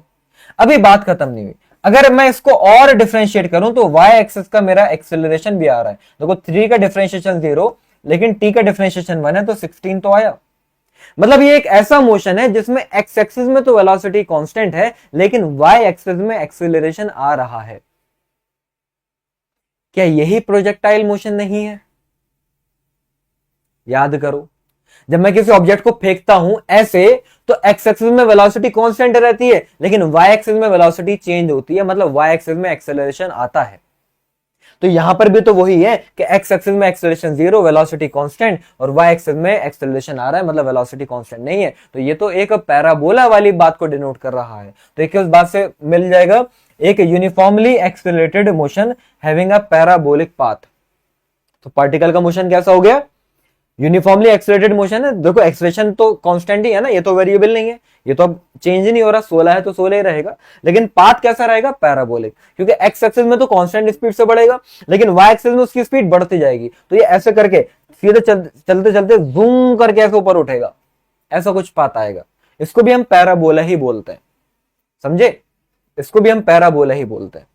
अभी बात खत्म नहीं हुई, अगर मैं इसको और डिफरेंशिएट करूं तो y एक्सिस का मेरा एक्सेलरेशन भी आ रहा है। देखो 3 का डिफरेंशिएशन 0, लेकिन t का डिफरेंशिएशन 1 है तो 16 तो आया। मतलब ये एक ऐसा मोशन है जिसमें एक्स एक्सिस में तो वेलोसिटी कांस्टेंट है, लेकिन वाई एक्सिस में एक्सेलरेशन आ रहा है। क्या यही प्रोजेक्टाइल मोशन नहीं है? याद करो, जब मैं किसी ऑब्जेक्ट को फेंकता हूं ऐसे, तो एक्स एक्सिस में वेलोसिटी कांस्टेंट रहती है, लेकिन वाई एक्सिस में वेलोसिटी चेंज होती है, मतलब वाई एक्सिस में एक्सेलरेशन आता है। तो यहां पर भी तो वही है कि एक्स एक्सिस में एक्सेलरेशन 0, वेलोसिटी कांस्टेंट, और वाई एक्सिस में एक्सेलरेशन आ रहा है, मतलब वेलोसिटी कांस्टेंट नहीं है। तो ये तो एक पैराबोला वाली बात को डिनोट कर रहा है। तो एक उस बात से मिल जाएगा, एक uniformly accelerated motion having a parabolic path. तो पार्टिकल का मोशन कैसा हो गया? यूनिफॉर्मली एक्सेलरेटेड मोशन है। देखो एक्सेलरेशन तो कांस्टेंट ही है ना, ये तो वेरिएबल नहीं है, ये तो अब चेंज ही नहीं हो रहा, 16 है तो 16 ही रहेगा। लेकिन पाथ कैसा रहेगा? पैराबोलिक, क्योंकि एक्स एक्सिस में तो कांस्टेंट स्पीड से बढ़ेगा, लेकिन वाई एक्सिस में उसकी स्पीड बढ़ती जाएगी। तो ये ऐसे करके सीधे चलते चलते जूम करके ऐसे ऊपर उठेगा, ऐसा कुछ पाथ आएगा। इसको भी हम पैराबोला ही बोलते हैं, समझे? इसको भी हम पैराबोला ही बोलते हैं।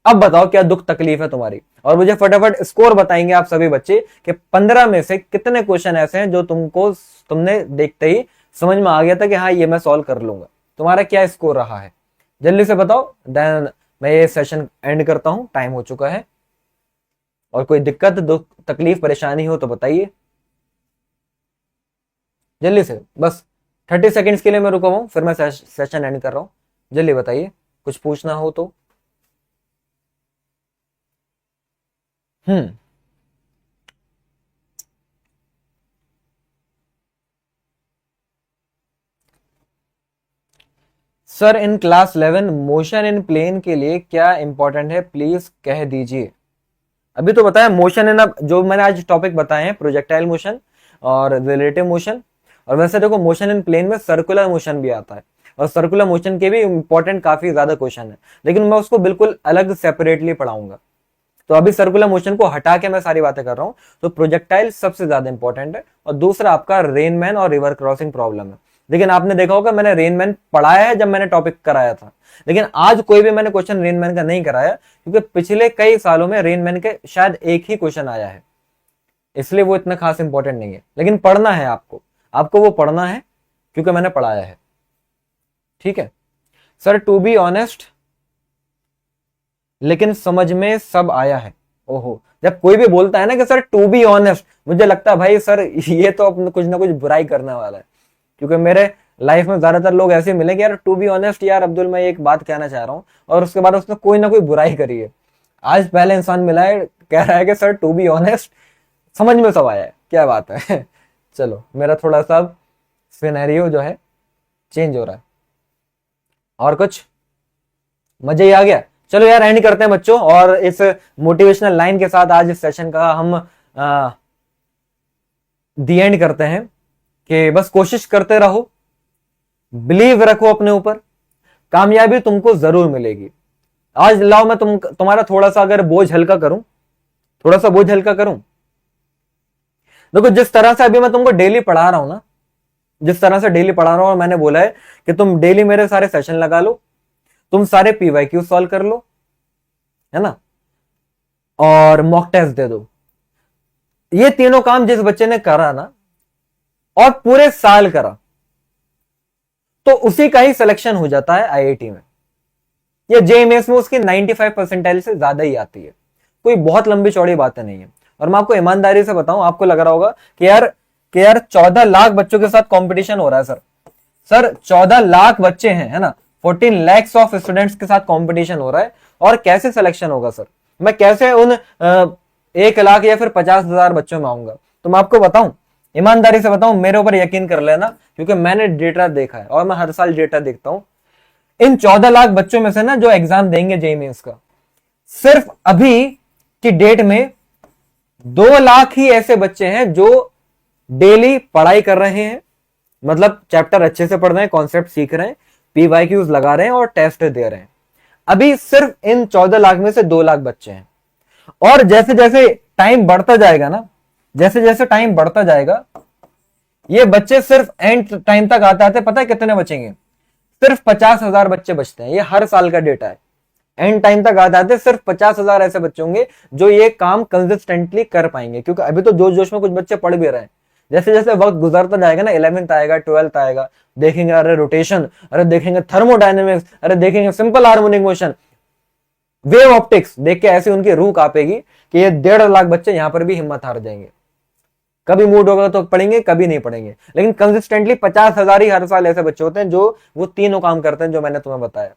अब बताओ क्या दुख तकलीफ है तुम्हारी, और मुझे फटाफट स्कोर बताएंगे आप सभी बच्चे कि 15 में से कितने क्वेश्चन ऐसे हैं जो तुमने देखते ही समझ में आ गया था कि हाँ ये मैं सॉल्व कर लूंगा। तुम्हारा क्या स्कोर रहा है, जल्दी से बताओ, देन मैं ये सेशन एंड करता हूं, टाइम हो चुका है। और कोई दिक्कत, दुख तकलीफ, परेशानी हो तो बताइए जल्दी से। बस 30 सेकेंड्स के लिए मैं रुका हूं, फिर मैं सेशन एंड कर रहा हूं। जल्दी बताइए, कुछ पूछना हो तो। हम्म। Sir in class 11 motion in plane के लिए क्या इंपॉर्टेंट है, प्लीज कह दीजिए। अभी तो बताया मोशन इन, जो मैंने आज टॉपिक बताए हैं प्रोजेक्टाइल मोशन, और रिलेटिव मोशन। और वैसे देखो मोशन इन प्लेन में सर्कुलर मोशन भी आता है, और सर्कुलर मोशन के भी इंपॉर्टेंट काफी ज्यादा क्वेश्चन है, लेकिन मैं उसको बिल्कुल अलग सेपरेटली पढ़ाऊंगा। तो अभी सर्कुलर मोशन को हटा के मैं सारी बातें कर रहा हूं। तो प्रोजेक्टाइल सबसे ज्यादा इंपॉर्टेंट है, और दूसरा आपका रेनमैन और रिवर क्रॉसिंग प्रॉब्लम है। लेकिन आपने देखा होगा मैंने रेनमैन पढ़ाया है जब मैंने टॉपिक कराया था, लेकिन आज कोई भी मैंने क्वेश्चन रेनमैन का नहीं कराया, क्योंकि पिछले कई सालों में रेनमैन के शायद एक ही क्वेश्चन आया है, इसलिए वो इतना खास इंपॉर्टेंट नहीं है। लेकिन पढ़ना है आपको, आपको वो पढ़ना है क्योंकि मैंने पढ़ाया है। ठीक है सर, टू बी ऑनेस्ट लेकिन समझ में सब आया है। ओहो, जब कोई भी बोलता है ना कि सर टू बी ऑनेस्ट, मुझे लगता है भाई सर ये तो अपने कुछ ना कुछ बुराई करने वाला है, क्योंकि मेरे लाइफ में ज्यादातर लोग ऐसे मिले कि यार टू बी ऑनेस्ट यार अब्दुल मैं एक बात कहना चाह रहा हूं, और उसके बाद उसने कोई ना कोई बुराई करी है। आज पहले इंसान मिला है कह रहा है कि सर टू बी ऑनेस्ट समझ में सब आया है, क्या बात है। चलो मेरा थोड़ा सा सिनेरियो जो है चेंज हो रहा है, और कुछ मजे ही आ गया। चलो यार एंड करते हैं बच्चों, और इस मोटिवेशनल लाइन के साथ आज इस सेशन का हम दी एंड करते हैं कि बस कोशिश करते रहो, बिलीव रखो अपने ऊपर, कामयाबी तुमको जरूर मिलेगी। आज लाओ मैं तुम्हारा थोड़ा सा अगर बोझ हल्का करूं, थोड़ा सा बोझ हल्का करूं। देखो जिस तरह से अभी मैं तुमको डेली पढ़ा रहा हूं ना, जिस तरह से डेली पढ़ा रहा हूं, और मैंने बोला है कि तुम डेली मेरे सारे सेशन लगा लो, तुम सारे पीवाईक्यू सॉल्व कर लो, है ना, और मॉक टेस्ट दे दो। ये तीनों काम जिस बच्चे ने करा ना, और पूरे साल करा, तो उसी का ही सिलेक्शन हो जाता है आईआईटी में या जेएमएस में। उसकी 95 परसेंटाइल से ज्यादा ही आती है, कोई बहुत लंबी चौड़ी बातें नहीं है। और मैं आपको ईमानदारी से बताऊं, आपको लग रहा होगा कि यार 14 लाख बच्चों के साथ कंपटीशन हो रहा है सर 14 लाख बच्चे हैं, है ना, 14 lakhs ऑफ स्टूडेंट्स के साथ कंपटीशन हो रहा है, और कैसे सिलेक्शन होगा सर, मैं कैसे उन 1 लाख या फिर 50,000 बच्चों में आऊंगा। तो मैं आपको बताऊं, ईमानदारी से बताऊं, मेरे ऊपर यकीन कर लेना, क्योंकि मैंने डेटा देखा है और मैं हर साल डेटा देखता हूं। इन 14 लाख बच्चों में से ना जो एग्जाम देंगे जेईई का, सिर्फ अभी की डेट में 2 लाख ही ऐसे बच्चे हैं जो डेली पढ़ाई कर रहे हैं, मतलब चैप्टर अच्छे से पढ़ रहे हैं, कॉन्सेप्ट सीख रहे हैं, पीवाईक्यूज लगा रहे हैं और टेस्ट दे रहे हैं। अभी सिर्फ इन 14 लाख में से 2 लाख बच्चे हैं। और जैसे जैसे टाइम बढ़ता जाएगा ना, जैसे जैसे टाइम बढ़ता जाएगा, ये बच्चे सिर्फ एंड टाइम तक आते आते पता है कितने बचेंगे, सिर्फ 50,000 बच्चे बचते हैं। ये हर साल का डेटा है। एंड टाइम तक आते आते सिर्फ 50,000 ऐसे बच्चे होंगे जो ये काम कंसिस्टेंटली कर पाएंगे, क्योंकि अभी तो जोश जोश में कुछ बच्चे पढ़ भी रहे हैं। जैसे जैसे वक्त गुजरता जाएगा ना, 11th आएगा, 12th आएगा, देखेंगे अरे रोटेशन, अरे देखेंगे थर्मोडायनेमिक्स, अरे देखेंगे simple harmonic motion, wave optics, देख के ऐसे उनकी रूह कांपेगी कि ये 1.5 लाख बच्चे यहां पर भी हिम्मत हार जाएंगे। कभी मूड होगा तो पढ़ेंगे, कभी नहीं पढ़ेंगे, लेकिन कंसिस्टेंटली 50,000 ही हर साल ऐसे बच्चे होते हैं जो वो तीनों काम करते हैं जो मैंने तुम्हें बताया।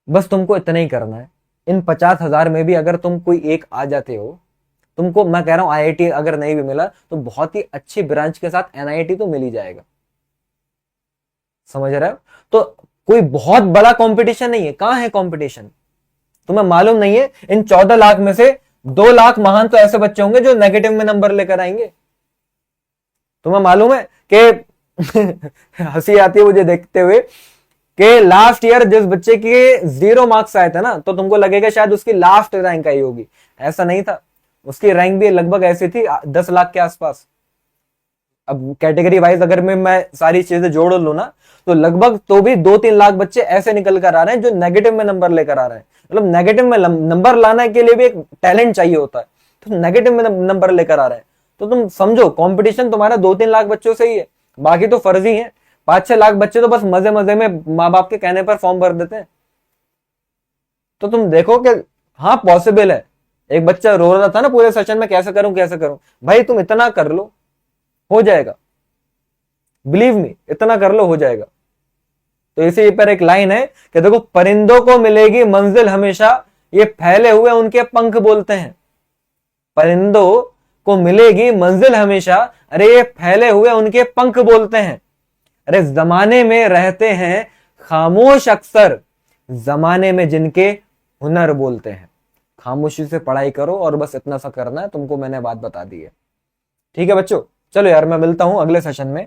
बस तुमको इतना ही करना है। इन 50,000 में भी अगर तुम कोई एक आ जाते हो, तुमको मैं कह रहा हूं आईआईटी अगर नहीं भी मिला तो बहुत ही अच्छी ब्रांच के साथ एनआईटी तो मिल ही जाएगा, समझ रहे हो। तो कोई बहुत बड़ा कंपटीशन नहीं है। कहां है कंपटीशन, तुम्हें मालूम नहीं है। इन 14 लाख में से 2 लाख महान तो ऐसे बच्चे होंगे जो नेगेटिव में नंबर लेकर आएंगे। तुम्हें मालूम है कि हंसी आती है मुझे देखते हुए कि लास्ट ईयर जिस बच्चे के 0 मार्क्स आए थे ना, तो तुमको लगेगा शायद उसकी लास्ट रैंक आई होगी। ऐसा नहीं था, उसकी रैंक भी लगभग ऐसी थी 10 लाख के आसपास। अब कैटेगरी वाइज अगर मैं सारी चीजें जोड़ लू ना, तो लगभग तो भी 2-3 लाख बच्चे ऐसे निकल कर आ रहे हैं जो नेगेटिव में नंबर लेकर आ रहे हैं। मतलब नेगेटिव में नंबर लाने के लिए भी एक टैलेंट चाहिए होता है, तो नेगेटिव में नंबर लेकर आ रहे हैं। तो तुम समझो कंपटीशन तुम्हारा 2-3 लाख बच्चों से ही है, बाकी तो फर्जी है। 5-6 लाख बच्चे तो बस मजे मजे में माँ बाप के कहने पर फॉर्म भर देते हैं। तो तुम देखो कि हाँ पॉसिबल है। एक बच्चा रो रहा था ना पूरे सेशन में, कैसे करूं कैसे करूं, भाई तुम इतना कर लो हो जाएगा, बिलीव मी, इतना कर लो हो जाएगा। तो इसी पर एक लाइन है कि देखो परिंदों को मिलेगी मंजिल हमेशा, ये फैले हुए उनके पंख बोलते हैं। परिंदों को मिलेगी मंजिल हमेशा, अरे ये फैले हुए उनके पंख बोलते हैं। अरे जमाने में रहते हैं खामोश अक्सर, जमाने में जिनके हुनर बोलते हैं। खामोशी से पढ़ाई करो और बस इतना सा करना है तुमको, मैंने बात बता दी है। ठीक है बच्चों, चलो यार मैं मिलता हूं अगले सेशन में।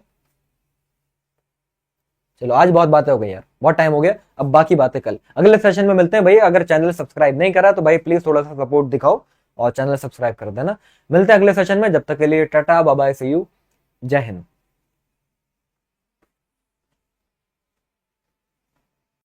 चलो आज बहुत बातें हो गई यार, बहुत टाइम हो गया, अब बाकी बातें कल अगले सेशन में मिलते हैं भाई। अगर चैनल सब्सक्राइब नहीं करा तो भाई प्लीज थोड़ा सा सपोर्ट दिखाओ और चैनल सब्सक्राइब कर देना। मिलते हैं अगले सेशन में, जब तक के लिए tata bye bye, see you, Jai Hind.